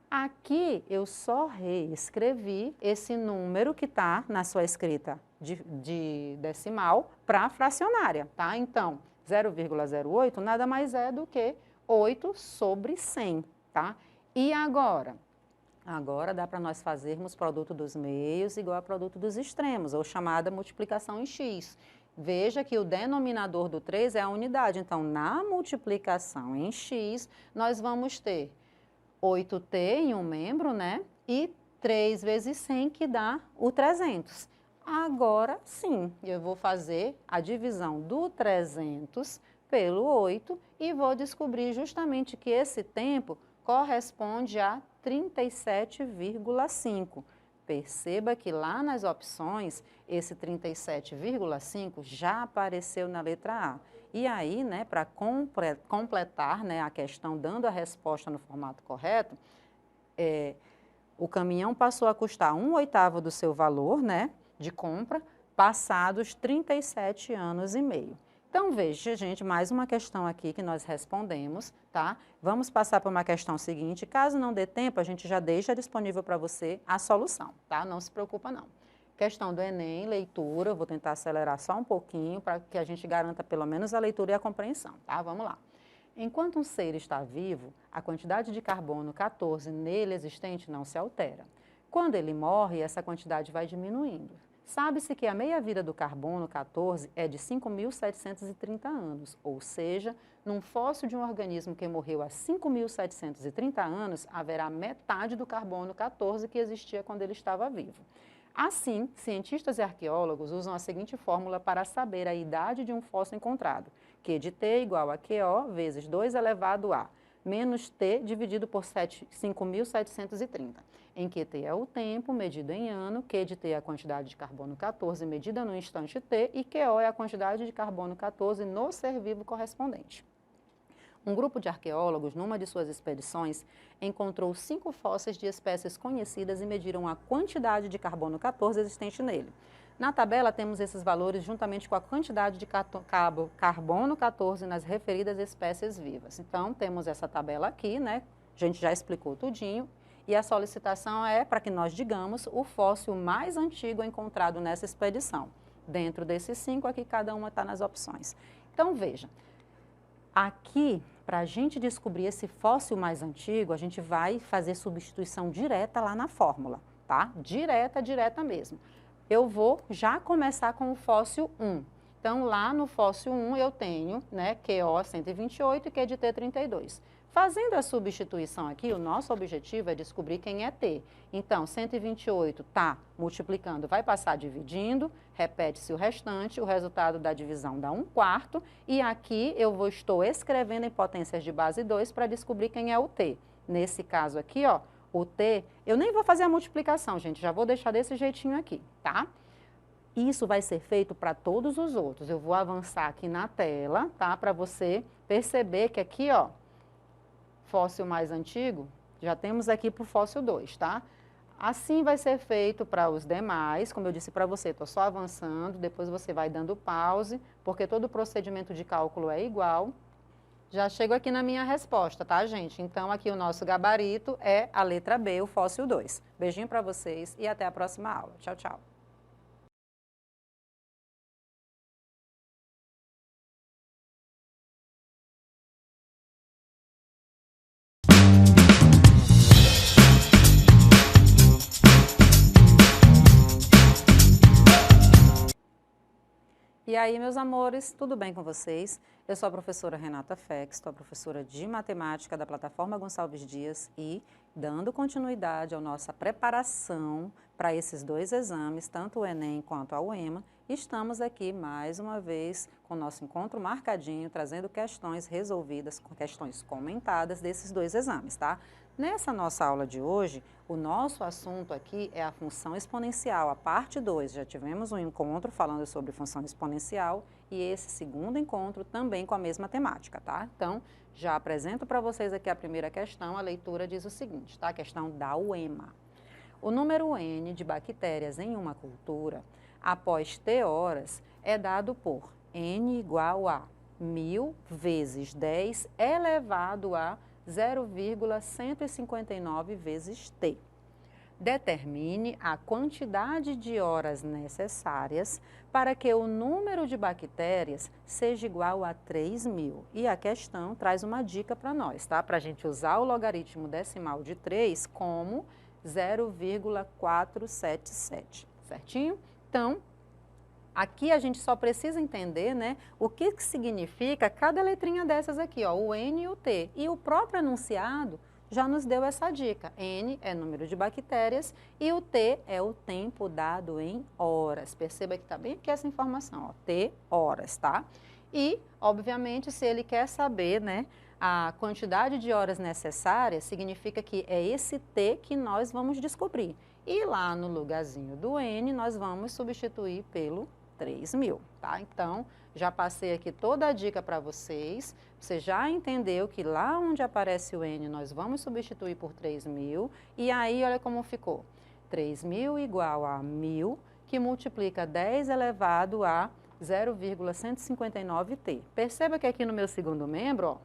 Aqui, eu só reescrevi esse número que está na sua escrita de decimal para fracionária, tá? Então, 0,08 nada mais é do que 8 sobre 100, tá? E agora? Agora dá para nós fazermos produto dos meios igual a produto dos extremos, ou chamada multiplicação em x. Veja que o denominador do 3 é a unidade. Então, na multiplicação em x, nós vamos ter 8t em um membro, né? E 3 vezes 100, que dá o 300. Agora, sim, eu vou fazer a divisão do 300 pelo 8 e vou descobrir justamente que esse tempo corresponde a 37,5. Perceba que lá nas opções, esse 37,5 já apareceu na letra A. E aí, né, para completar, né, a questão dando a resposta no formato correto, o caminhão passou a custar 1/8 do seu valor, né, de compra, passados 37 anos e meio. Então, veja, gente, mais uma questão aqui que nós respondemos, tá? Vamos passar para uma questão seguinte. Caso não dê tempo, a gente já deixa disponível para você a solução, tá? Não se preocupa, não. Questão do Enem, leitura, eu vou tentar acelerar só um pouquinho para que a gente garanta pelo menos a leitura e a compreensão, tá? Vamos lá. Enquanto um ser está vivo, a quantidade de carbono 14 nele existente não se altera. Quando ele morre, essa quantidade vai diminuindo. Sabe-se que a meia-vida do carbono 14 é de 5.730 anos, ou seja, num fóssil de um organismo que morreu há 5.730 anos, haverá metade do carbono 14 que existia quando ele estava vivo. Assim, cientistas e arqueólogos usam a seguinte fórmula para saber a idade de um fóssil encontrado: Q de T igual a QO vezes 2 elevado a menos T dividido por 5.730, em que T é o tempo medido em ano, Q de T é a quantidade de carbono 14 medida no instante T e QO é a quantidade de carbono 14 no ser vivo correspondente. Um grupo de arqueólogos, numa de suas expedições, encontrou 5 fósseis de espécies conhecidas e mediram a quantidade de carbono 14 existente nele. Na tabela temos esses valores juntamente com a quantidade de carbono 14 nas referidas espécies vivas. Então, temos essa tabela aqui, né? A gente já explicou tudinho. E a solicitação é para que nós digamos o fóssil mais antigo encontrado nessa expedição. Dentro desses 5 aqui, cada uma está nas opções. Então, veja. Aqui, para a gente descobrir esse fóssil mais antigo, a gente vai fazer substituição direta lá na fórmula, tá? Direta mesmo. Eu vou já começar com o fóssil 1. Então, lá no fóssil 1 eu tenho, né, QO 128 e Q de T 32. Fazendo a substituição aqui, o nosso objetivo é descobrir quem é t. Então, 128 está multiplicando, vai passar dividindo, repete-se o restante, o resultado da divisão dá 1/4, e aqui eu estou escrevendo em potências de base 2 para descobrir quem é o t. Nesse caso aqui, ó, o t, eu nem vou fazer a multiplicação, gente, já vou deixar desse jeitinho aqui, tá? Isso vai ser feito para todos os outros. Eu vou avançar aqui na tela, tá? Para você perceber que aqui, ó, fóssil mais antigo, já temos aqui para o fóssil 2, tá? Assim vai ser feito para os demais, como eu disse para você, estou só avançando, depois você vai dando pause, porque todo o procedimento de cálculo é igual. Já chego aqui na minha resposta, tá, gente? Então, aqui o nosso gabarito é a letra B, o fóssil 2. Beijinho para vocês e até a próxima aula. Tchau, tchau. E aí, meus amores, tudo bem com vocês? Eu sou a professora Renata Fex, estou a professora de matemática da plataforma Gonçalves Dias e dando continuidade à nossa preparação para esses dois exames, tanto o Enem quanto a UEMA, estamos aqui mais uma vez com o nosso encontro marcadinho, trazendo questões resolvidas, com questões comentadas desses dois exames, tá? Nessa nossa aula de hoje, o nosso assunto aqui é a função exponencial, a parte 2. Já tivemos um encontro falando sobre função exponencial e esse segundo encontro também com a mesma temática, tá? Então, já apresento para vocês aqui a primeira questão, a leitura diz o seguinte, tá? A questão da UEMA. O número N de bactérias em uma cultura, após T horas, é dado por N igual a 1000 vezes 10 elevado a 0,159 vezes T. Determine a quantidade de horas necessárias para que o número de bactérias seja igual a 3.000. E a questão traz uma dica para nós, tá? Para a gente usar o logaritmo decimal de 3 como 0,477, certinho? Então, aqui a gente só precisa entender, né, o que significa cada letrinha dessas aqui, ó, o N e o T. E o próprio enunciado já nos deu essa dica. N é número de bactérias e o T é o tempo dado em horas. Perceba que está bem aqui essa informação, ó, T horas, tá? E, obviamente, se ele quer saber, né, a quantidade de horas necessárias, significa que é esse T que nós vamos descobrir. E lá no lugarzinho do N, nós vamos substituir pelo 3.000, tá? Então, já passei aqui toda a dica para vocês. Você já entendeu que lá onde aparece o N, nós vamos substituir por 3.000. E aí, olha como ficou. 3.000 igual a 1.000, que multiplica 10 elevado a 0,159T. Perceba que aqui no meu segundo membro, ó,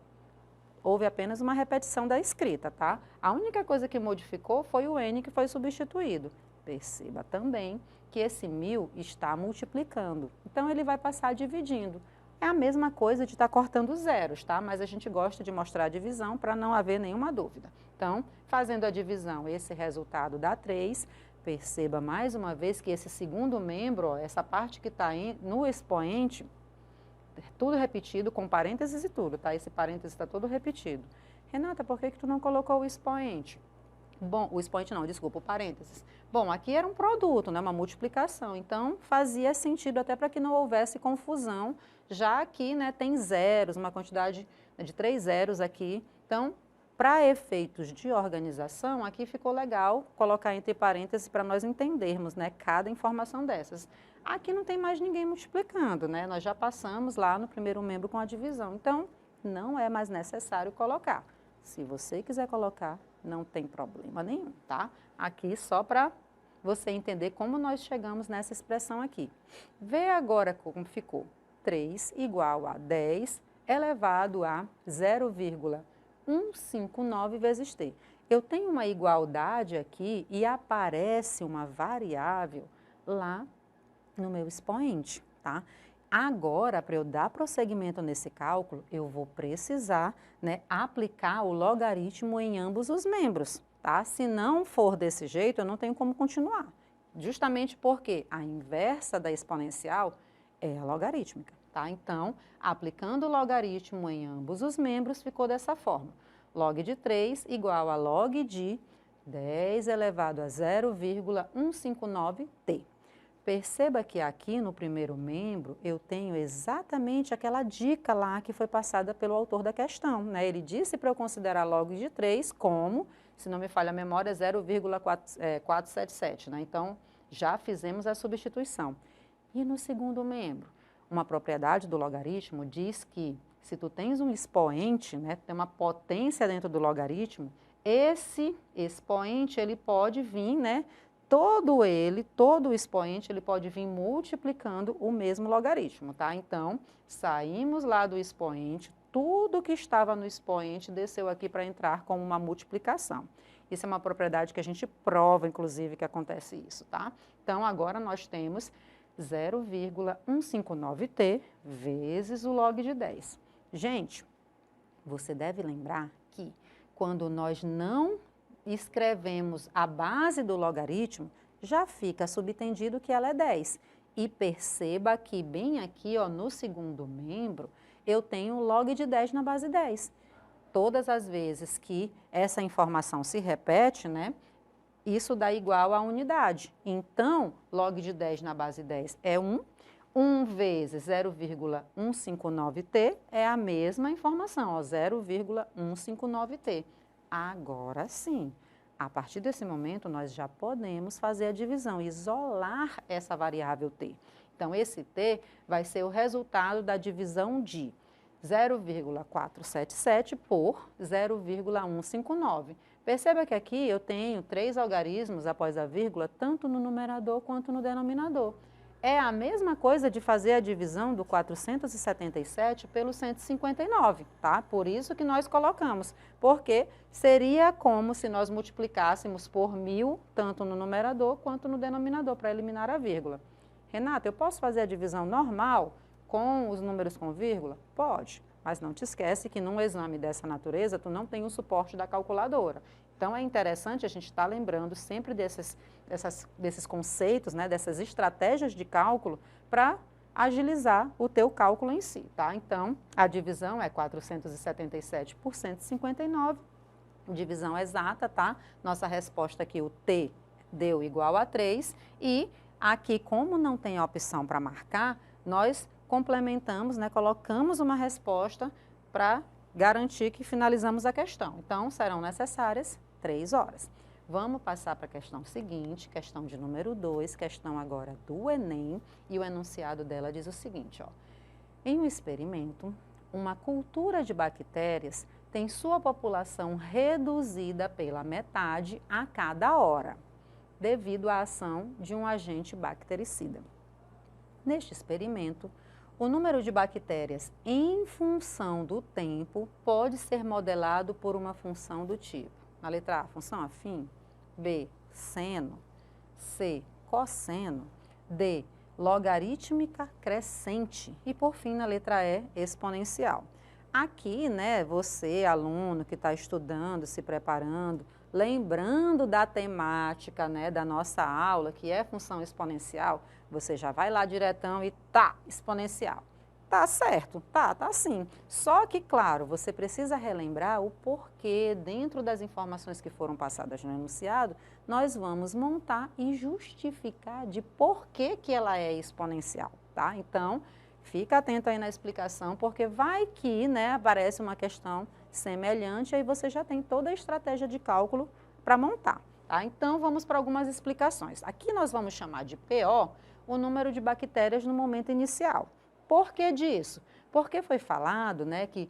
houve apenas uma repetição da escrita, tá? A única coisa que modificou foi o N que foi substituído. Perceba também que esse 1.000 está multiplicando. Então, ele vai passar dividindo. É a mesma coisa de estar cortando zeros, tá? Mas a gente gosta de mostrar a divisão para não haver nenhuma dúvida. Então, fazendo a divisão, esse resultado dá 3. Perceba mais uma vez que esse segundo membro, ó, essa parte que está no expoente, tudo repetido, com parênteses e tudo, tá? Esse parênteses está todo repetido. Renata, por que tu não colocou o expoente? Bom, o expoente não, desculpa, o parênteses. Bom, aqui era um produto, né, uma multiplicação, então fazia sentido até para que não houvesse confusão, já que, né, tem zeros, uma quantidade de 3 zeros aqui. Então, para efeitos de organização, aqui ficou legal colocar entre parênteses para nós entendermos, né, cada informação dessas. Aqui não tem mais ninguém multiplicando, né? Nós já passamos lá no primeiro membro com a divisão, então não é mais necessário colocar. Se você quiser colocar, não tem problema nenhum, tá? Aqui só para você entender como nós chegamos nessa expressão aqui. Vê agora como ficou. 3 igual a 10 elevado a 0,159 vezes t. Eu tenho uma igualdade aqui e aparece uma variável lá no meu expoente, tá? Agora, para eu dar prosseguimento nesse cálculo, eu vou precisar, né, aplicar o logaritmo em ambos os membros, tá? Se não for desse jeito, eu não tenho como continuar. Justamente porque a inversa da exponencial é a logarítmica, tá? Então, aplicando o logaritmo em ambos os membros, ficou dessa forma. log de 3 igual a log de 10 elevado a 0,159t. Perceba que aqui no primeiro membro eu tenho exatamente aquela dica lá que foi passada pelo autor da questão, né? Ele disse para eu considerar log de 3 como, se não me falha a memória, 0,477, né? Então, já fizemos a substituição. E no segundo membro? Uma propriedade do logaritmo diz que se tu tens um expoente, né, tem uma potência dentro do logaritmo, esse expoente ele pode vir, né, todo o expoente, ele pode vir multiplicando o mesmo logaritmo, tá? Então, saímos lá do expoente, tudo que estava no expoente desceu aqui para entrar como uma multiplicação. Isso é uma propriedade que a gente prova, inclusive, que acontece isso, tá? Então, agora nós temos 0,159t vezes o log de 10. Gente, você deve lembrar que quando nós não escrevemos a base do logaritmo, já fica subentendido que ela é 10. E perceba que bem aqui, ó, no segundo membro, eu tenho log de 10 na base 10. Todas as vezes que essa informação se repete, né, isso dá igual a unidade. Então, log de 10 na base 10 é 1. 1 vezes 0,159t é a mesma informação, ó, 0,159t. Agora sim, a partir desse momento, nós já podemos fazer a divisão, isolar essa variável t. Então, esse t vai ser o resultado da divisão de 0,477 por 0,159. Perceba que aqui eu tenho 3 algarismos após a vírgula, tanto no numerador quanto no denominador. É a mesma coisa de fazer a divisão do 477 pelo 159, tá? Por isso que nós colocamos, porque seria como se nós multiplicássemos por 1000, tanto no numerador quanto no denominador, para eliminar a vírgula. Renata, eu posso fazer a divisão normal com os números com vírgula? Pode, mas não te esquece que num exame dessa natureza, tu não tem o suporte da calculadora. Então, é interessante a gente estar lembrando sempre desses conceitos, né, dessas estratégias de cálculo para agilizar o teu cálculo em si, tá? Então, a divisão é 477 por 159, divisão exata, tá? Nossa resposta aqui, o t deu igual a 3 e aqui, como não tem opção para marcar, nós complementamos, né, colocamos uma resposta para garantir que finalizamos a questão. Então, serão necessárias 3 horas. Vamos passar para a questão seguinte, questão de número 2, questão agora do Enem, e o enunciado dela diz o seguinte, ó. Em um experimento, uma cultura de bactérias tem sua população reduzida pela metade a cada hora, devido à ação de um agente bactericida. Neste experimento, o número de bactérias em função do tempo pode ser modelado por uma função do tipo, na letra A, função afim, B, seno, C, cosseno, D, logarítmica crescente e, por fim, na letra E, exponencial. Aqui, né, você, aluno que está estudando, se preparando, lembrando da temática, né, da nossa aula, que é função exponencial, você já vai lá diretão e tá, exponencial. Tá certo, tá sim. Só que, claro, você precisa relembrar o porquê, dentro das informações que foram passadas no enunciado, nós vamos montar e justificar de porquê que ela é exponencial, tá? Então, fica atento aí na explicação, porque vai que, né, aparece uma questão semelhante, aí você já tem toda a estratégia de cálculo para montar, tá? Então, vamos para algumas explicações. Aqui nós vamos chamar de PO o número de bactérias no momento inicial. Por que disso? Porque foi falado, né, que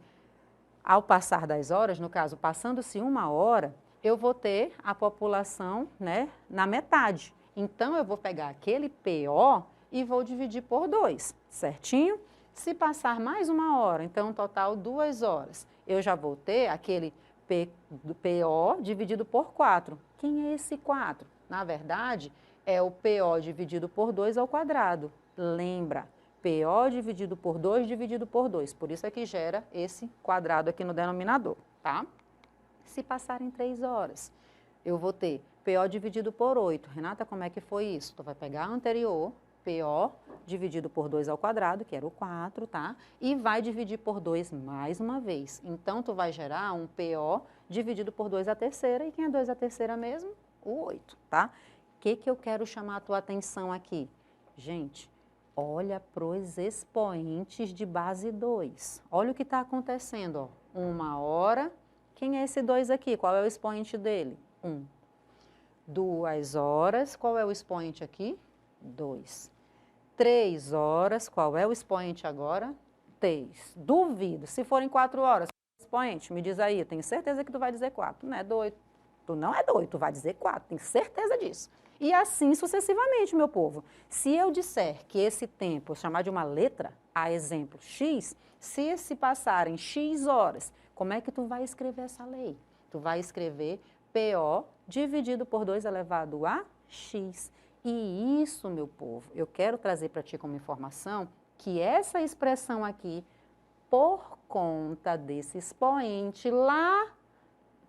ao passar das horas, no caso, passando-se 1 hora, eu vou ter a população, né, na metade. Então, eu vou pegar aquele PO e vou dividir por 2, certinho? Se passar mais 1 hora, então, total 2 horas, eu já vou ter aquele PO dividido por 4. Quem é esse 4? Na verdade, é o PO dividido por 2 ao quadrado. Lembra? PO dividido por 2 dividido por 2. Por isso é que gera esse quadrado aqui no denominador, tá? Se passarem 3 horas, eu vou ter PO dividido por 8. Renata, como é que foi isso? Tu vai pegar a anterior, PO dividido por 2 ao quadrado, que era o 4, tá? E vai dividir por 2 mais uma vez. Então, tu vai gerar um PO dividido por 2 à terceira. E quem é 2 à terceira mesmo? O 8, tá? O que eu quero chamar a tua atenção aqui? Gente, olha para os expoentes de base 2. Olha o que está acontecendo, ó. 1 hora. Quem é esse 2 aqui? Qual é o expoente dele? 1. 2 horas. Qual é o expoente aqui? 2. 3 horas. Qual é o expoente agora? 3. Duvido. Se forem 4 horas, expoente, me diz aí. Eu tenho certeza que tu vai dizer 4. Não é doido. Tu não é doido, tu vai dizer 4. Tenho certeza disso. E assim sucessivamente, meu povo. Se eu disser que esse tempo, eu chamar de uma letra, a exemplo x, se passarem x horas, como é que tu vai escrever essa lei? Tu vai escrever PO dividido por 2 elevado a x. E isso, meu povo, eu quero trazer para ti como informação que essa expressão aqui, por conta desse expoente lá,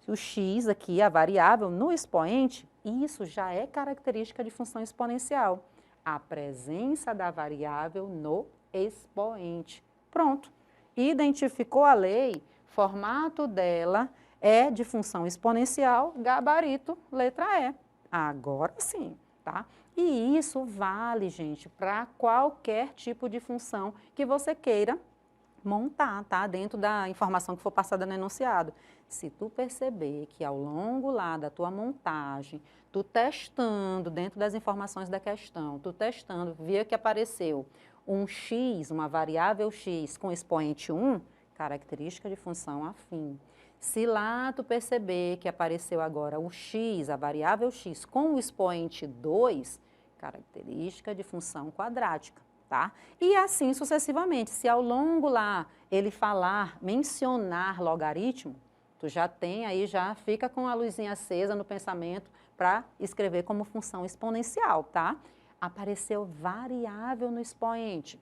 o x aqui, a variável no expoente, isso já é característica de função exponencial. A presença da variável no expoente. Pronto. Identificou a lei, formato dela é de função exponencial, gabarito, letra E. Agora sim, tá? E isso vale, gente, para qualquer tipo de função que você queira montar, tá? Dentro da informação que for passada no enunciado. Se tu perceber que ao longo lá da tua montagem, tu testando dentro das informações da questão, tu testando, via que apareceu um x, uma variável x com expoente 1, característica de função afim. Se lá tu perceber que apareceu agora o x, a variável x com o expoente 2, característica de função quadrática. Tá? E assim sucessivamente, se ao longo lá ele falar, mencionar logaritmo, tu já tem aí, já fica com a luzinha acesa no pensamento para escrever como função exponencial, tá? Apareceu variável no expoente,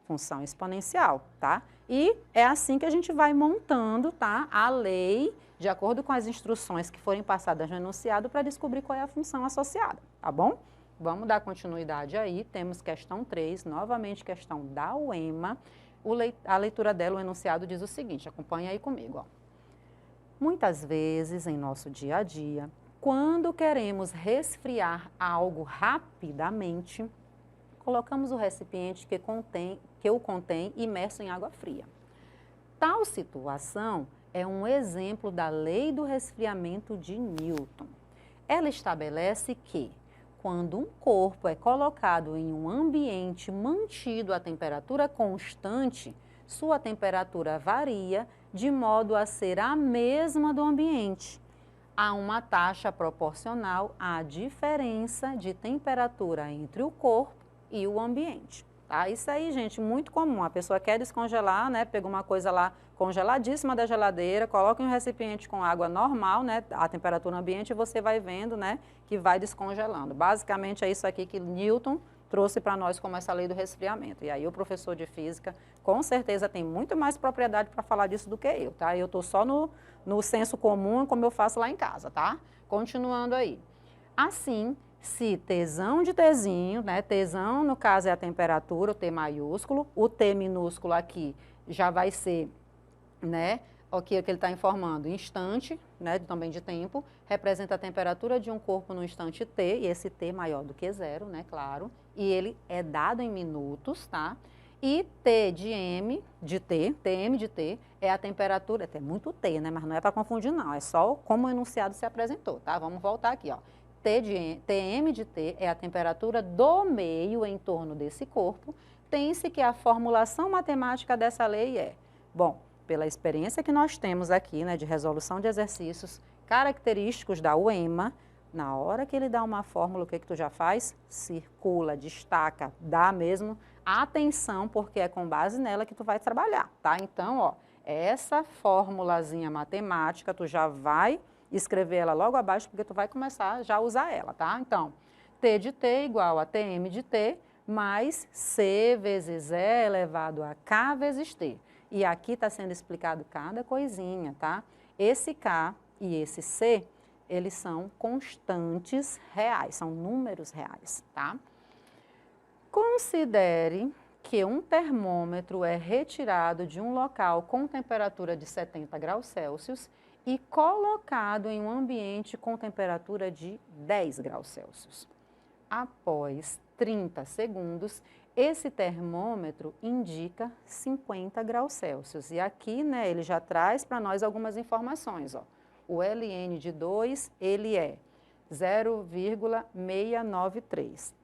função exponencial, tá? E é assim que a gente vai montando, tá? A lei, de acordo com as instruções que forem passadas no enunciado para descobrir qual é a função associada, tá bom? Vamos dar continuidade aí, temos questão 3, novamente questão da UEMA. A leitura dela, o enunciado diz o seguinte, acompanha aí comigo, ó. Muitas vezes em nosso dia a dia, quando queremos resfriar algo rapidamente, colocamos o recipiente que o contém imerso em água fria. Tal situação é um exemplo da lei do resfriamento de Newton. Ela estabelece que quando um corpo é colocado em um ambiente mantido a temperatura constante, sua temperatura varia de modo a ser a mesma do ambiente. Há uma taxa proporcional à diferença de temperatura entre o corpo e o ambiente. Tá? Isso aí, gente, muito comum. A pessoa quer descongelar, né? Pega uma coisa lá congeladíssima da geladeira, coloca em um recipiente com água normal, né? A temperatura ambiente, e você vai vendo, né? Que vai descongelando. Basicamente é isso aqui que Newton trouxe para nós como essa lei do resfriamento. E aí o professor de física, com certeza, tem muito mais propriedade para falar disso do que eu, tá? Eu estou só no senso comum, como eu faço lá em casa, tá? Continuando aí. Assim, se tesão de Tzinho, né? Tesão, no caso, é a temperatura, o T maiúsculo. O T minúsculo aqui já vai ser, né? O que ele está informando? Instante, né? Também de tempo. Representa a temperatura de um corpo no instante T, e esse T maior do que 0, né? Claro. E ele é dado em minutos, tá? E T de M de T, Tm de T, é a temperatura, é muito T, né? Mas não é para confundir, não. É só como o enunciado se apresentou, tá? Vamos voltar aqui, ó. Tm de T é a temperatura do meio em torno desse corpo. Tem-se que a formulação matemática dessa lei é, bom, pela experiência que nós temos aqui, né, de resolução de exercícios característicos da UEMA, na hora que ele dá uma fórmula, o que tu já faz? Circula, destaca, dá mesmo atenção, porque é com base nela que tu vai trabalhar, tá? Então, ó, essa formulazinha matemática, tu já vai escrever ela logo abaixo, porque tu vai começar já a usar ela, tá? Então, T de T igual a Tm de T mais C vezes E elevado a K vezes T. E aqui está sendo explicado cada coisinha, tá? Esse K e esse C, eles são constantes reais, são números reais, tá? Considere que um termômetro é retirado de um local com temperatura de 70 graus Celsius e colocado em um ambiente com temperatura de 10 graus Celsius. Após 30 segundos, esse termômetro indica 50 graus Celsius. E aqui, né, ele já traz para nós algumas informações. Ó. O LN de 2, ele é 0,693.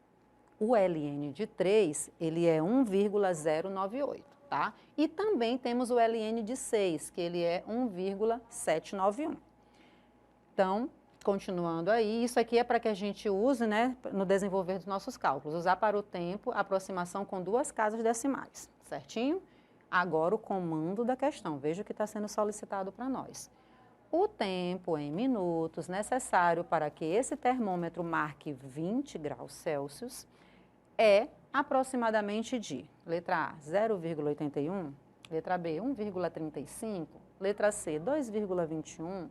O LN de 3, ele é 1,098, tá? E também temos o LN de 6, que ele é 1,791. Então, continuando aí, isso aqui é para que a gente use, né, no desenvolver dos nossos cálculos. Usar para o tempo a aproximação com 2 casas decimais, certinho? Agora o comando da questão, veja o que está sendo solicitado para nós. O tempo em minutos necessário para que esse termômetro marque 20 graus Celsius é aproximadamente de, letra A, 0,81, letra B, 1,35, letra C, 2,21,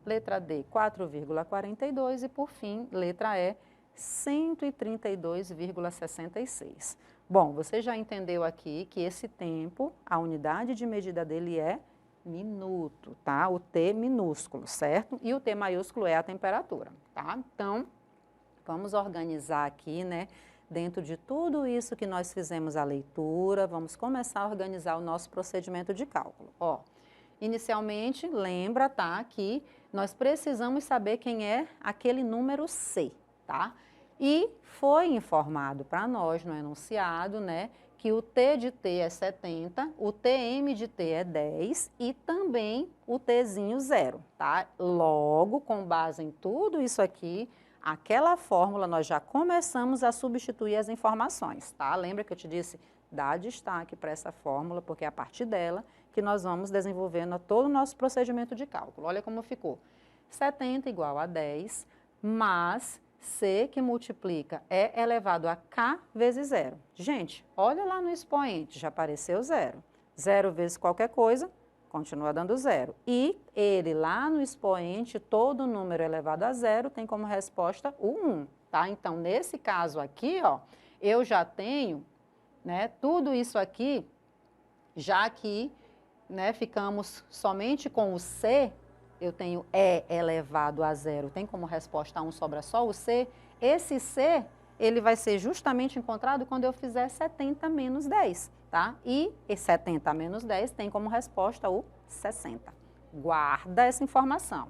letra D, 4,42 e, por fim, letra E, 132,66. Bom, você já entendeu aqui que esse tempo, a unidade de medida dele é minuto, tá? O T minúsculo, certo? E o T maiúsculo é a temperatura, tá? Então, vamos organizar aqui, né? Dentro de tudo isso que nós fizemos a leitura, vamos começar a organizar o nosso procedimento de cálculo. Ó, inicialmente, lembra, tá, que nós precisamos saber quem é aquele número C, tá? E foi informado para nós no enunciado, né, que o T de T é 70, o TM de T é 10 e também o Tzinho 0, tá? Logo, com base em tudo isso aqui, aquela fórmula nós já começamos a substituir as informações, tá? Lembra que eu te disse, dá destaque para essa fórmula, porque é a partir dela que nós vamos desenvolvendo todo o nosso procedimento de cálculo. Olha como ficou. 70 igual a 10, mais C que multiplica é elevado a K vezes 0. Gente, olha lá no expoente, já apareceu 0. 0 vezes qualquer coisa, continua dando 0. E ele lá no expoente, todo número elevado a 0, tem como resposta o 1, tá? Então, nesse caso aqui, ó, eu já tenho, né, tudo isso aqui, já que, né, ficamos somente com o C, eu tenho E elevado a 0, tem como resposta 1, sobra só o C. Esse C, ele vai ser justamente encontrado quando eu fizer 70 menos 10, tá? E 70 menos 10 tem como resposta o 60. Guarda essa informação.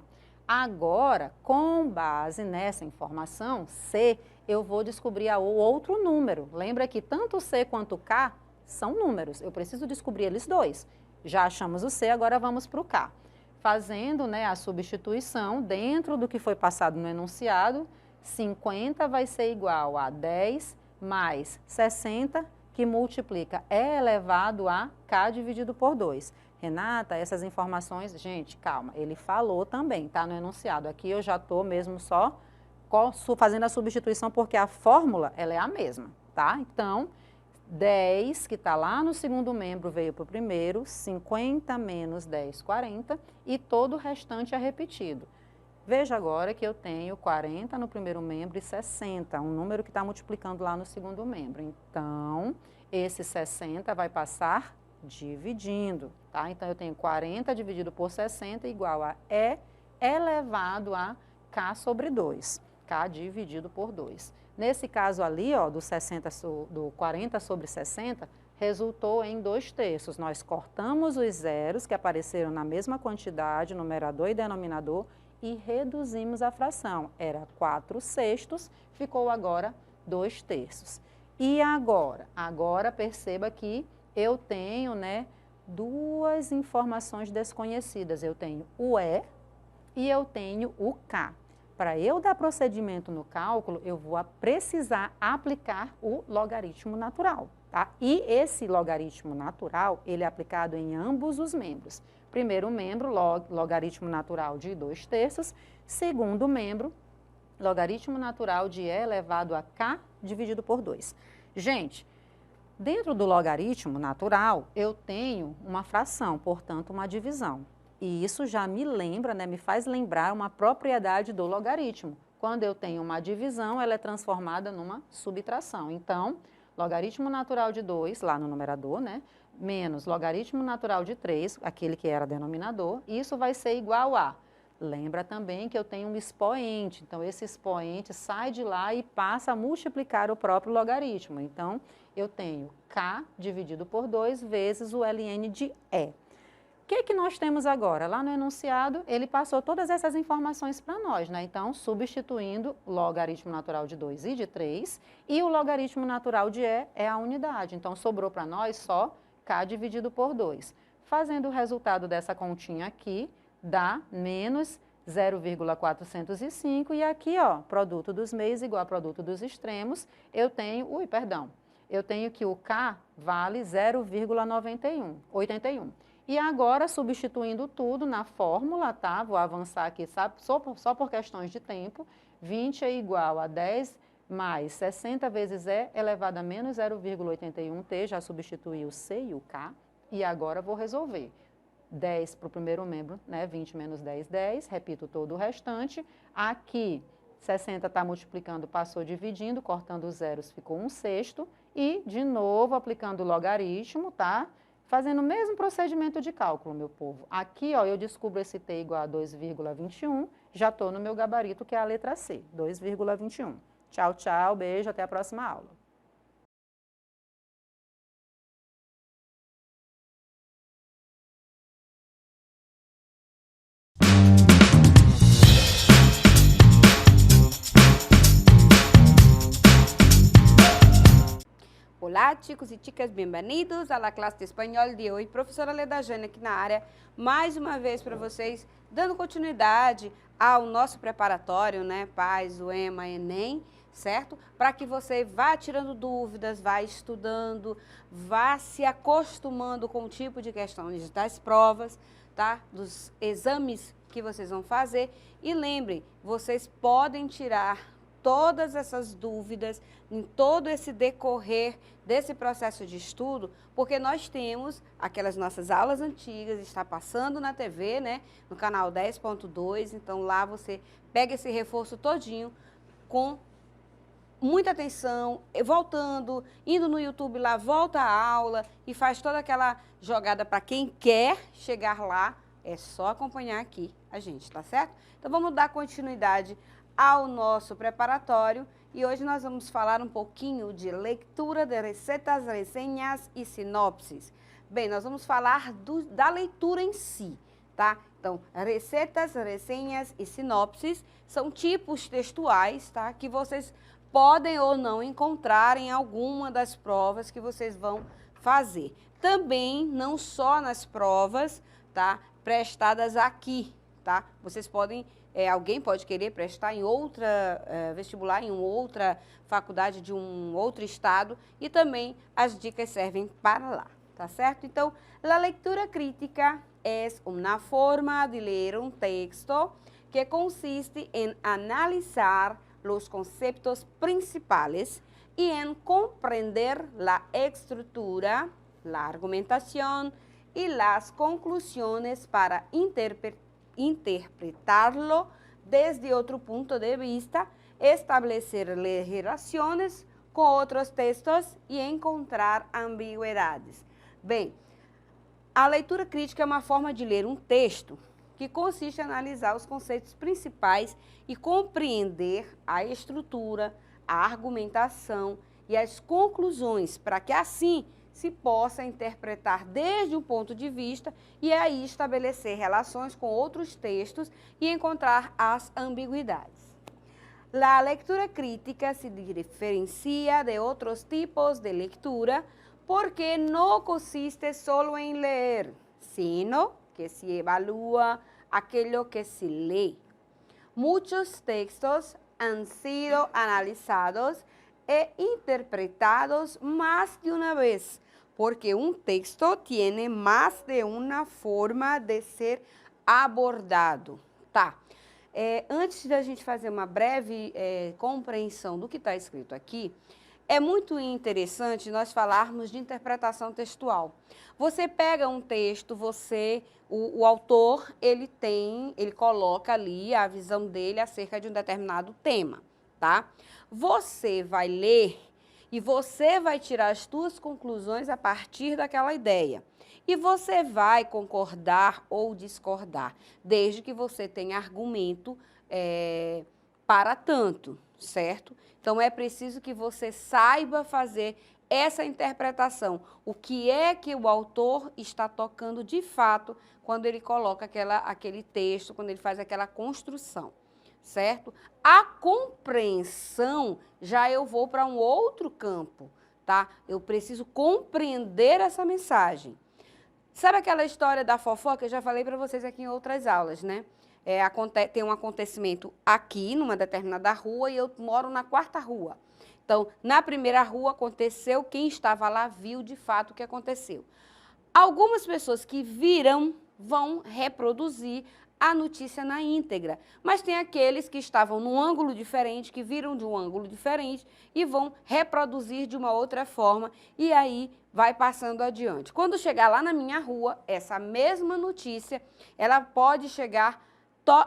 Agora, com base nessa informação, C, eu vou descobrir o outro número. Lembra que tanto C quanto K são números. Eu preciso descobrir eles dois. Já achamos o C, agora vamos para o K. Fazendo, né, a substituição dentro do que foi passado no enunciado, 50 vai ser igual a 10 mais 60, que multiplica E elevado a K dividido por 2. Renata, essas informações, gente, calma, ele falou também, tá no enunciado. Aqui eu já estou mesmo só fazendo a substituição porque a fórmula, ela é a mesma, tá? Então, 10, que está lá no segundo membro, veio para o primeiro, 50 menos 10, 40, e todo o restante é repetido. Veja agora que eu tenho 40 no primeiro membro e 60, um número que está multiplicando lá no segundo membro. Então, esse 60 vai passar dividindo, tá? Então, eu tenho 40 dividido por 60 igual a E elevado a K sobre 2, K dividido por 2. Nesse caso ali, ó, do 40 sobre 60, resultou em 2/3. Nós cortamos os zeros que apareceram na mesma quantidade, numerador e denominador, e reduzimos a fração. Era 4/6, ficou agora 2/3. E agora? Agora perceba que eu tenho, né, duas informações desconhecidas. Eu tenho o E e eu tenho o K. Para eu dar procedimento no cálculo, eu vou precisar aplicar o logaritmo natural, tá? E esse logaritmo natural, ele é aplicado em ambos os membros. Primeiro membro, logaritmo natural de 2/3. Segundo membro, logaritmo natural de E elevado a K dividido por 2. Gente, dentro do logaritmo natural, eu tenho uma fração, portanto, uma divisão. E isso já me lembra, né, me faz lembrar uma propriedade do logaritmo. Quando eu tenho uma divisão, ela é transformada numa subtração. Então, logaritmo natural de 2, lá no numerador, né? Menos logaritmo natural de 3, aquele que era denominador, isso vai ser igual a... Lembra também que eu tenho um expoente, então esse expoente sai de lá e passa a multiplicar o próprio logaritmo. Então, eu tenho k dividido por 2 vezes o ln de e. O que nós temos agora? Lá no enunciado, ele passou todas essas informações para nós, né? Então, substituindo o logaritmo natural de 2 e de 3, e o logaritmo natural de e é a unidade. Então, sobrou para nós só k dividido por 2. Fazendo o resultado dessa continha aqui, dá menos 0,405, e aqui, ó, produto dos meios igual a produto dos extremos, eu tenho, eu tenho que o k vale 0,81. E agora, substituindo tudo na fórmula, tá? Vou avançar aqui só por questões de tempo. 20 é igual a 10 mais 60 vezes e elevado a menos 0,81t, já substituí o c e o k. E agora vou resolver. 10 para o primeiro membro, né? 20 menos 10, 10. Repito todo o restante. Aqui, 60 está multiplicando, passou dividindo, cortando os zeros, ficou 1/6. E, de novo, aplicando o logaritmo, tá? Fazendo o mesmo procedimento de cálculo, meu povo. Aqui, ó, eu descubro esse t igual a 2,21, já estou no meu gabarito, que é a letra C, 2,21. Tchau, tchau, beijo, até a próxima aula. Olá, chicos e chicas, bem-vindos à classe de espanhol de hoje. Professora Leda Jane aqui na área, mais uma vez para vocês, dando continuidade ao nosso preparatório, né, PAS, UEMA, Enem, certo? Para que você vá tirando dúvidas, vá estudando, vá se acostumando com o tipo de questões das provas, tá? Dos exames que vocês vão fazer. E lembrem, vocês podem tirar todas essas dúvidas em todo esse decorrer desse processo de estudo, porque nós temos aquelas nossas aulas antigas, está passando na TV, né, no canal 10.2, então lá você pega esse reforço todinho com muita atenção, voltando, indo no YouTube lá, volta a aula e faz toda aquela jogada para quem quer chegar lá, é só acompanhar aqui a gente, tá certo? Então vamos dar continuidade ao nosso preparatório e hoje nós vamos falar um pouquinho de leitura de receitas, resenhas e sinopses. Bem, nós vamos falar da leitura em si, tá? Então, receitas, resenhas e sinopses são tipos textuais, tá? Que vocês podem ou não encontrar em alguma das provas que vocês vão fazer. Também, não só nas provas, tá? Prestadas aqui, tá? Vocês podem... alguém pode querer prestar em outra vestibular, em outra faculdade de um outro estado e também as dicas servem para lá, tá certo? Então, a leitura crítica é uma forma de ler um texto que consiste em analisar os conceitos principais e em compreender a estrutura, a argumentação e as conclusões para interpretarlo desde outro ponto de vista, estabelecer relações com outros textos e encontrar ambiguidades. Bem, a leitura crítica é uma forma de ler um texto que consiste em analisar os conceitos principais e compreender a estrutura, a argumentação e as conclusões, para que assim se possa interpretar desde um ponto de vista e aí estabelecer relações com outros textos e encontrar as ambiguidades. A leitura crítica se diferencia de outros tipos de leitura porque não consiste só em ler, sino que se evalúa aquilo que se lê. Muitos textos han sido analisados e interpretados mais de uma vez, porque um texto tem mais de uma forma de ser abordado. Tá. Antes da gente fazer uma breve compreensão do que está escrito aqui, é muito interessante nós falarmos de interpretação textual. Você pega um texto, o autor, ele coloca ali a visão dele acerca de um determinado tema, tá? Você vai ler E você vai tirar as suas conclusões a partir daquela ideia. E você vai concordar ou discordar, desde que você tenha argumento para tanto, certo? Então, é preciso que você saiba fazer essa interpretação. O que é que o autor está tocando de fato quando ele coloca aquele texto, quando ele faz aquela construção, certo? A compreensão, já eu vou para um outro campo, tá? Eu preciso compreender essa mensagem. Sabe aquela história da fofoca? Eu já falei para vocês aqui em outras aulas, né? Tem um acontecimento aqui, numa determinada rua, e eu moro na 4ª rua. Então, na primeira rua aconteceu, quem estava lá viu de fato o que aconteceu. Algumas pessoas que viram vão reproduzir a notícia na íntegra, mas tem aqueles que estavam num ângulo diferente, que viram de um ângulo diferente e vão reproduzir de uma outra forma e aí vai passando adiante. Quando chegar lá na minha rua, essa mesma notícia, ela pode chegar,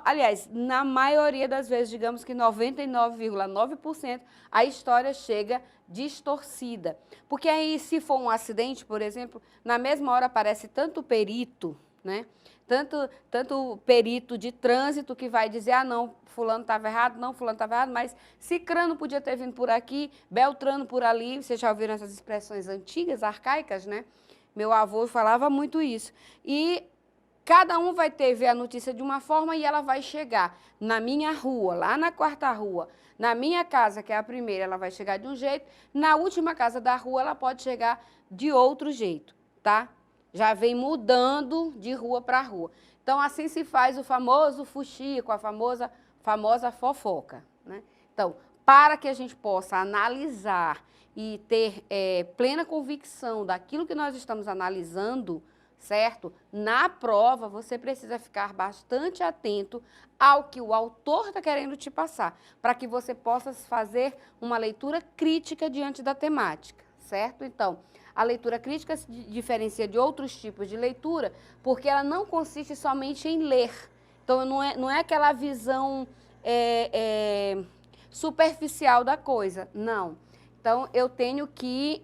aliás, na maioria das vezes, digamos que 99,9%, a história chega distorcida. Porque aí, se for um acidente, por exemplo, na mesma hora aparece tanto perito, né? Tanto perito de trânsito que vai dizer, ah, não, fulano estava errado, não, fulano estava errado, mas Cicrano podia ter vindo por aqui, Beltrano por ali, vocês já ouviram essas expressões antigas, arcaicas, né? Meu avô falava muito isso. E cada um vai ver a notícia de uma forma e ela vai chegar na minha rua, lá na 4ª rua, na minha casa, que é a primeira, ela vai chegar de um jeito, na última casa da rua ela pode chegar de outro jeito, tá? Já vem mudando de rua para rua. Então, assim se faz o famoso fuxico, a famosa fofoca, né? Então, para que a gente possa analisar e ter plena convicção daquilo que nós estamos analisando, certo? Na prova, você precisa ficar bastante atento ao que o autor está querendo te passar, para que você possa fazer uma leitura crítica diante da temática, certo? Então, a leitura crítica se diferencia de outros tipos de leitura, porque ela não consiste somente em ler. Então, não é aquela visão superficial da coisa, não. Então, eu tenho que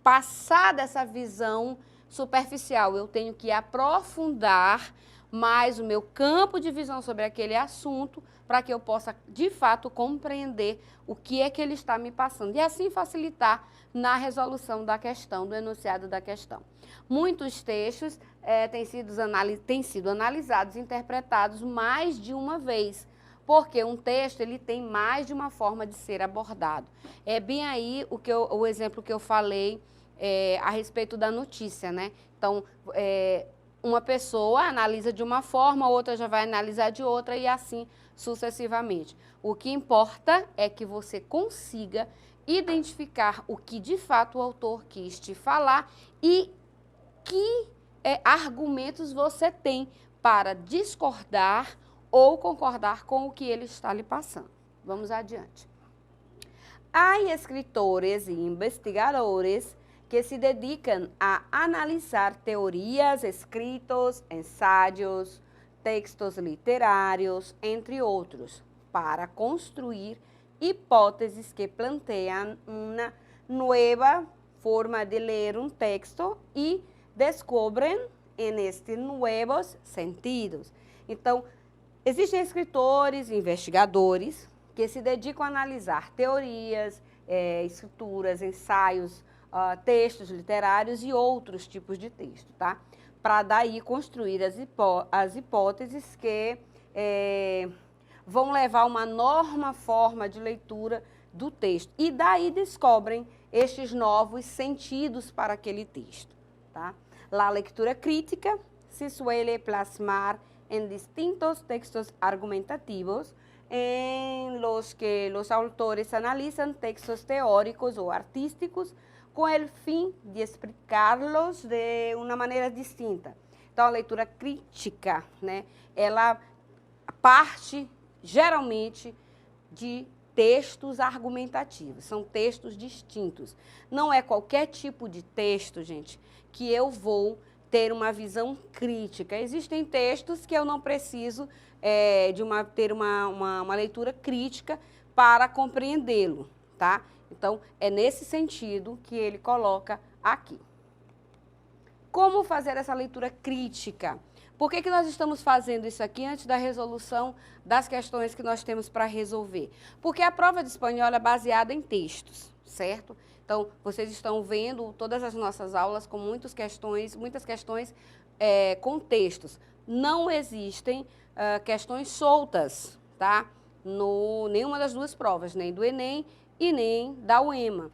passar dessa visão superficial, eu tenho que aprofundar mais o meu campo de visão sobre aquele assunto para que eu possa, de fato, compreender o que é que ele está me passando e assim facilitar na resolução da questão, do enunciado da questão. Muitos textos têm sido analisados e interpretados mais de uma vez, porque um texto ele tem mais de uma forma de ser abordado. É bem aí o exemplo que eu falei a respeito da notícia, né? Então, uma pessoa analisa de uma forma, outra já vai analisar de outra e assim sucessivamente. O que importa é que você consiga identificar o que de fato o autor quis te falar e que argumentos você tem para discordar ou concordar com o que ele está lhe passando. Vamos adiante. Há escritores e investigadores que se dedicam a analisar teorias, escritos, ensaios, textos literários, entre outros, para construir hipóteses que planteam uma nova forma de ler um texto e descobrem estes novos sentidos. Então, existem escritores e investigadores que se dedicam a analisar teorias, escrituras, ensaios, textos literários e outros tipos de texto, tá? Para daí construir as hipóteses que vão levar a uma nova forma de leitura do texto. E daí descobrem estes novos sentidos para aquele texto, tá? La lectura crítica se suele plasmar en distintos textos argumentativos en los que los autores analizan textos teóricos o artísticos com o fim de explicá-los de uma maneira distinta. Então, a leitura crítica, né, ela parte, geralmente, de textos argumentativos. São textos distintos. Não é qualquer tipo de texto, gente, que eu vou ter uma visão crítica. Existem textos que eu não preciso ter uma leitura crítica para compreendê-lo, tá? Então, é nesse sentido que ele coloca aqui. Como fazer essa leitura crítica? Por que nós estamos fazendo isso aqui antes da resolução das questões que nós temos para resolver? Porque a prova de espanhol é baseada em textos, certo? Então, vocês estão vendo todas as nossas aulas com muitas questões com textos. Não existem questões soltas, tá? Nenhuma das duas provas, nem do Enem e nem da UEMA.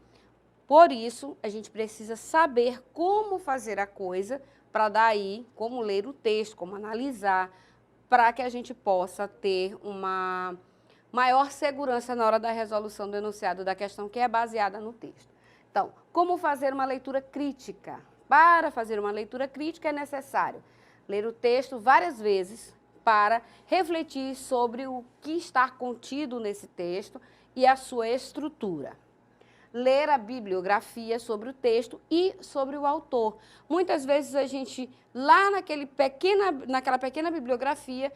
Por isso, a gente precisa saber como fazer a coisa para daí, como ler o texto, como analisar, para que a gente possa ter uma maior segurança na hora da resolução do enunciado da questão que é baseada no texto. Então, como fazer uma leitura crítica? Para fazer uma leitura crítica é necessário ler o texto várias vezes para refletir sobre o que está contido nesse texto e a sua estrutura. Ler a bibliografia sobre o texto e sobre o autor. Muitas vezes a gente, lá naquela pequena bibliografia,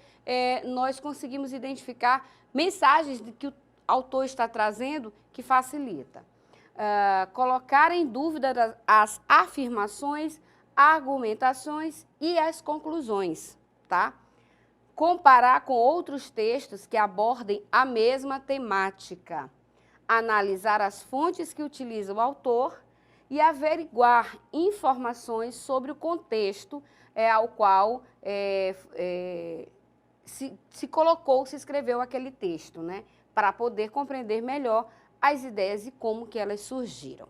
nós conseguimos identificar mensagens que o autor está trazendo que facilita. Colocar em dúvida as afirmações, argumentações e as conclusões, tá? Comparar com outros textos que abordem a mesma temática. Analisar as fontes que utiliza o autor e averiguar informações sobre o contexto ao qual se escreveu aquele texto, né? Para poder compreender melhor as ideias e como que elas surgiram.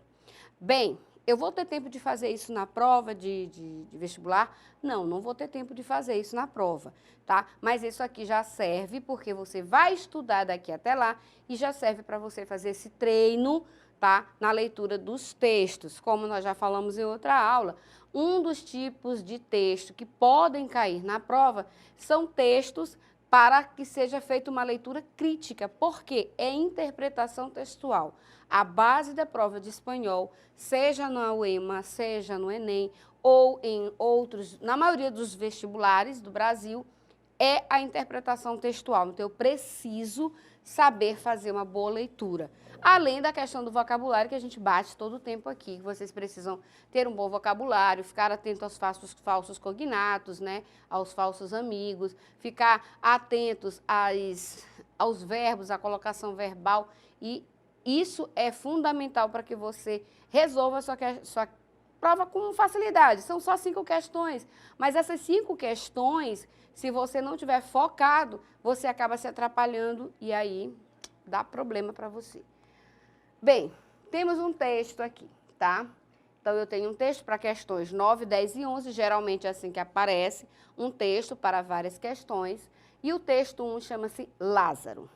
Bem, eu vou ter tempo de fazer isso na prova de vestibular? Não vou ter tempo de fazer isso na prova, tá? Mas isso aqui já serve porque você vai estudar daqui até lá e já serve para você fazer esse treino, tá? Na leitura dos textos. Como nós já falamos em outra aula, um dos tipos de texto que podem cair na prova são textos para que seja feita uma leitura crítica, porque é interpretação textual. A base da prova de espanhol, seja na UEMA, seja no Enem, ou em outros, na maioria dos vestibulares do Brasil, é a interpretação textual. Então, eu preciso saber fazer uma boa leitura. Além da questão do vocabulário, que a gente bate todo o tempo aqui, que vocês precisam ter um bom vocabulário, ficar atento aos falsos cognatos, né? Aos falsos amigos, ficar atentos aos verbos, à colocação verbal, e isso é fundamental para que você resolva a sua prova com facilidade. São só 5 questões, mas essas 5 questões, se você não tiver focado, você acaba se atrapalhando e aí dá problema para você. Bem, temos um texto aqui, tá? Então, eu tenho um texto para questões 9, 10 e 11, geralmente é assim que aparece, um texto para várias questões, e o texto 1 chama-se Lázaro.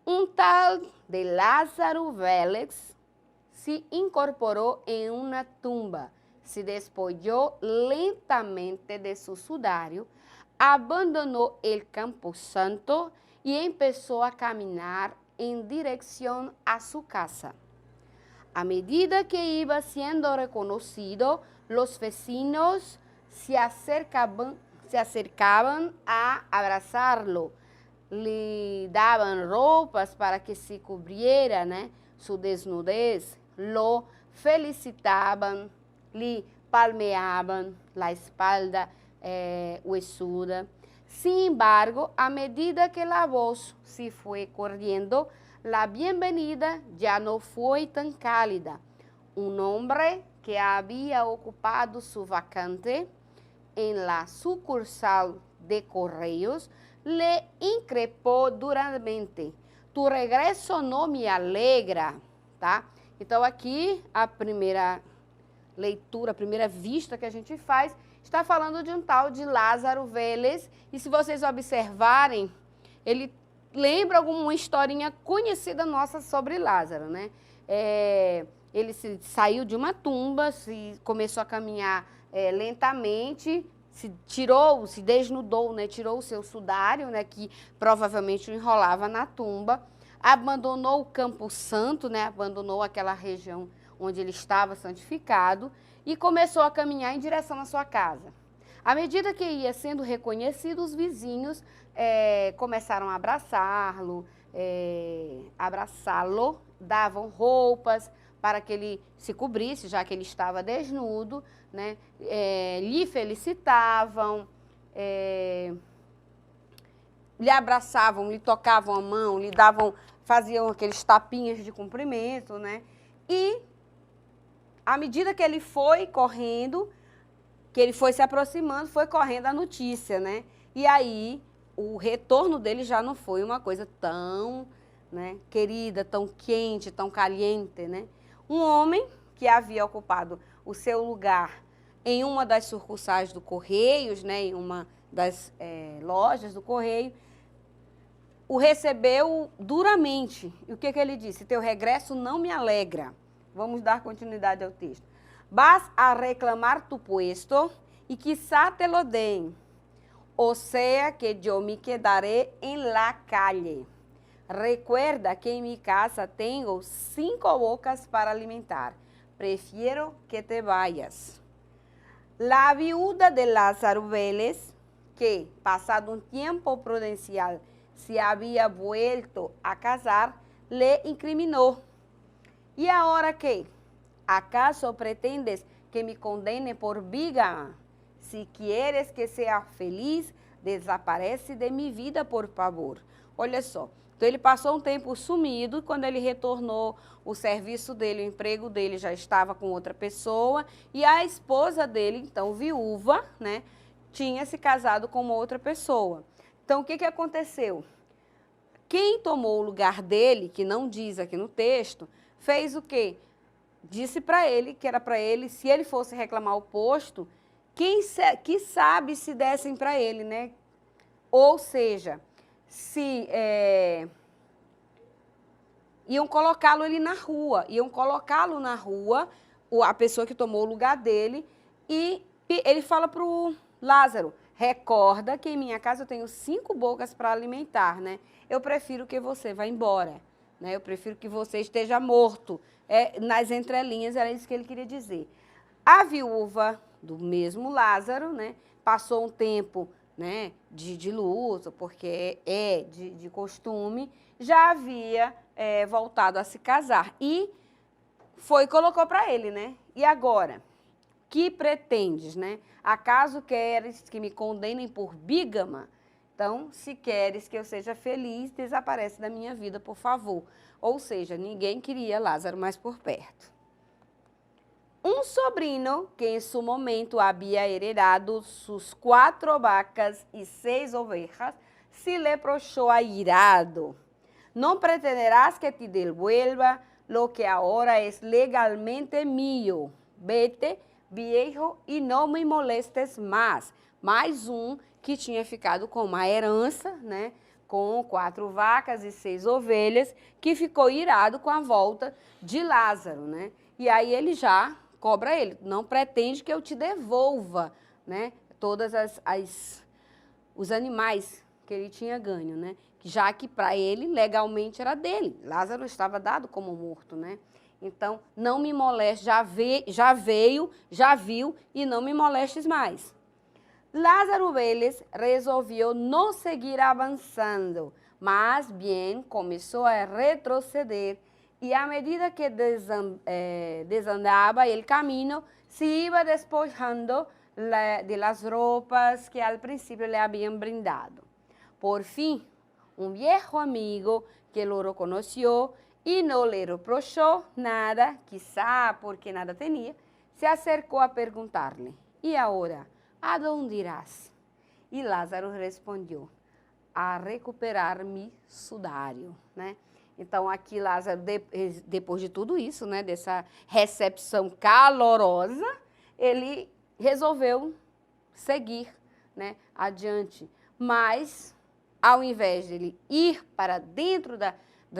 Um tal de Lázaro Vélez se incorporou em uma tumba, se despojou lentamente de su sudario, abandonou el camposanto y empezó a caminar en dirección a su casa. A medida que iba siendo reconocido, los vecinos se acercaban a abrazarlo, le daban ropas para que se cubriera, né, su desnudez, lo felicitaban, le palmeaban la espalda huesuda. Sin embargo, a medida que la voz se fue corriendo, la bienvenida ya no fue tan cálida. Un hombre que había ocupado su vacante en la sucursal de correos le increpó duramente. Tu regresso não me alegra, tá? Então, aqui, a primeira leitura, a primeira vista que a gente faz, está falando de um tal de Lázaro Vélez, e se vocês observarem, ele lembra alguma historinha conhecida nossa sobre Lázaro, né? Ele saiu de uma tumba, começou a caminhar lentamente, se desnudou, né? Tirou o seu sudário, né? Que provavelmente o enrolava na tumba, abandonou o Campo Santo, né? Abandonou aquela região onde ele estava santificado e começou a caminhar em direção à sua casa. À medida que ia sendo reconhecido, os vizinhos começaram a abraçá-lo davam roupas para que ele se cobrisse, já que ele estava desnudo, né? Lhe felicitavam, lhe abraçavam, lhe tocavam a mão, lhe davam, faziam aqueles tapinhas de cumprimento, né? E, à medida que ele foi correndo, que ele foi se aproximando, foi correndo a notícia, né? E aí, o retorno dele já não foi uma coisa tão, né, querida, tão quente, tão caliente, né? Um homem que havia ocupado o seu lugar em uma das sucursais do Correios, né, em uma das lojas do Correio, o recebeu duramente. E o que ele disse? Teu regresso não me alegra. Vamos dar continuidade ao texto. Vas a reclamar tu puesto y quizá te lo den. O sea que yo me quedaré en la calle. Recuerda que en mi casa tengo 5 bocas para alimentar. Prefiero que te vayas. La viuda de Lázaro Vélez, que pasado un tiempo prudencial se había vuelto a casar, le incriminó. ¿Y ahora qué? ¿Acaso pretendes que me condene por bígama? Si quieres que sea feliz, desaparece de mi vida, por favor. Olha só, então ele passou um tempo sumido, quando ele retornou, o serviço dele, o emprego dele já estava com outra pessoa, e a esposa dele, então viúva, né, tinha se casado com uma outra pessoa. Então, o que aconteceu? Quem tomou o lugar dele, que não diz aqui no texto, fez o quê? Disse para ele que era para ele, se ele fosse reclamar o posto, que sabe se dessem para ele, né? Ou seja, se iam colocá-lo ali na rua, a pessoa que tomou o lugar dele, e ele fala para o Lázaro, recorda que em minha casa eu tenho 5 bocas para alimentar, né? Eu prefiro que você vá embora, né? Eu prefiro que você esteja morto. Nas entrelinhas era isso que ele queria dizer. A viúva do mesmo Lázaro, né, passou um tempo, né, de luto, porque de costume, já havia voltado a se casar e colocou para ele, né? E agora, que pretendes, né? Acaso queres que me condenem por bígama? Então, se queres que eu seja feliz, desaparece da minha vida, por favor. Ou seja, ninguém queria Lázaro mais por perto. Um sobrino, que em su momento había heredado sus 4 vacas y 6 ovejas, se le reprochó airado. No pretenderás que te devuelva lo que ahora es legalmente mío. Vete, viejo, y no me molestes más. Mais um que tinha ficado com uma herança, né, com 4 vacas e 6 ovelhas, que ficou irado com a volta de Lázaro, né? E aí ele já cobra ele, não pretende que eu te devolva, né, todas os animais que ele tinha ganho, né? Já que para ele legalmente era dele. Lázaro estava dado como morto, né? Então, não me moleste, já viu e não me molestes mais. Lázaro Vélez resolveu não seguir avançando, mas bem começou a retroceder e à medida que desandava o caminho, se iba despojando de las roupas que al principio le habían brindado. Por fin, un viejo amigo que lo reconoció y no le reprochó nada, quizá porque nada tenía, se acercou a perguntar-lhe, ¿y ahora, a dónde irás? E Lázaro respondeu, a recuperar mi sudário, né? Então, aqui Lázaro, depois de tudo isso, né, dessa recepção calorosa, ele resolveu seguir, né, adiante. Mas, ao invés de ele ir para dentro da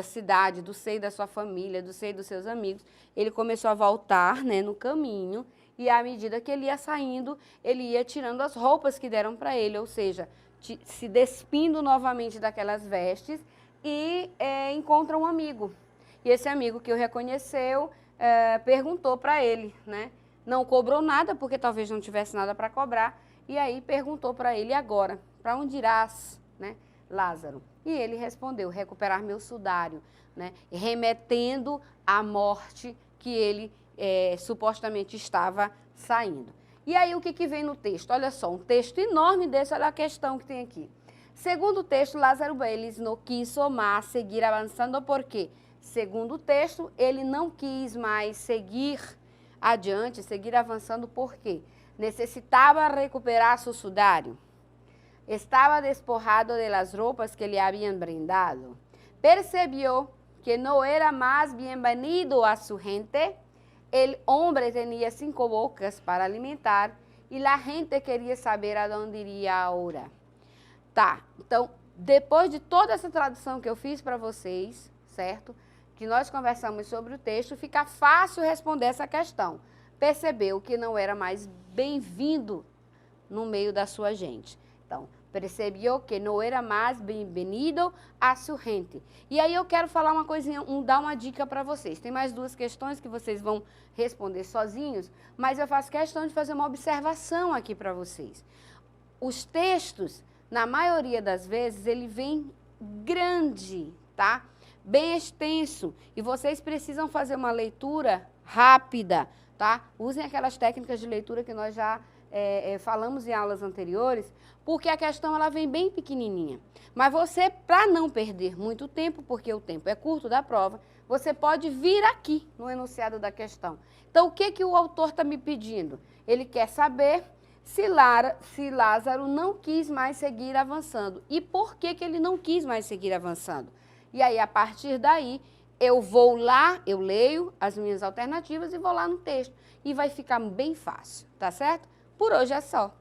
cidade, do seio da sua família, do seio dos seus amigos, ele começou a voltar, né, no caminho, e à medida que ele ia saindo, ele ia tirando as roupas que deram para ele, ou seja, se despindo novamente daquelas vestes, e encontra um amigo. E esse amigo que o reconheceu perguntou para ele, né? Não cobrou nada, porque talvez não tivesse nada para cobrar, e aí perguntou para ele, agora, para onde irás, né, Lázaro? E ele respondeu, recuperar meu sudário, né? Remetendo à morte que ele supostamente estava saindo. E aí o que vem no texto? Olha só, um texto enorme desse, olha a questão que tem aqui. Segundo o texto, Lázaro Vélez não quiso mais seguir avançando, por quê? Segundo o texto, ele não quis mais seguir adiante, seguir avançando, por quê? Necessitava recuperar seu sudário. Estava despojado de las roupas que lhe haviam brindado. Percebeu que não era mais bem-vindo a sua gente. El hombre tinha 5 bocas para alimentar e a gente queria saber a onde iria agora. Tá, então, depois de toda essa tradução que eu fiz para vocês, certo? Que nós conversamos sobre o texto, fica fácil responder essa questão. Percebeu que não era mais bem-vindo no meio da sua gente. Então, percebeu que não era mais bem-vindo a sua gente. E aí eu quero falar uma coisinha, dar uma dica para vocês. Tem mais 2 questões que vocês vão responder sozinhos, mas eu faço questão de fazer uma observação aqui para vocês. Os textos, na maioria das vezes, ele vem grande, tá? Bem extenso. E vocês precisam fazer uma leitura rápida, tá? Usem aquelas técnicas de leitura que nós já falamos em aulas anteriores, porque a questão ela vem bem pequenininha. Mas você, para não perder muito tempo, porque o tempo é curto da prova, você pode vir aqui no enunciado da questão. Então, o que o autor está me pedindo? Ele quer saber se Lázaro não quis mais seguir avançando. E por que ele não quis mais seguir avançando? E aí, a partir daí, eu vou lá, eu leio as minhas alternativas e vou lá no texto. E vai ficar bem fácil, tá certo? Por hoje é só.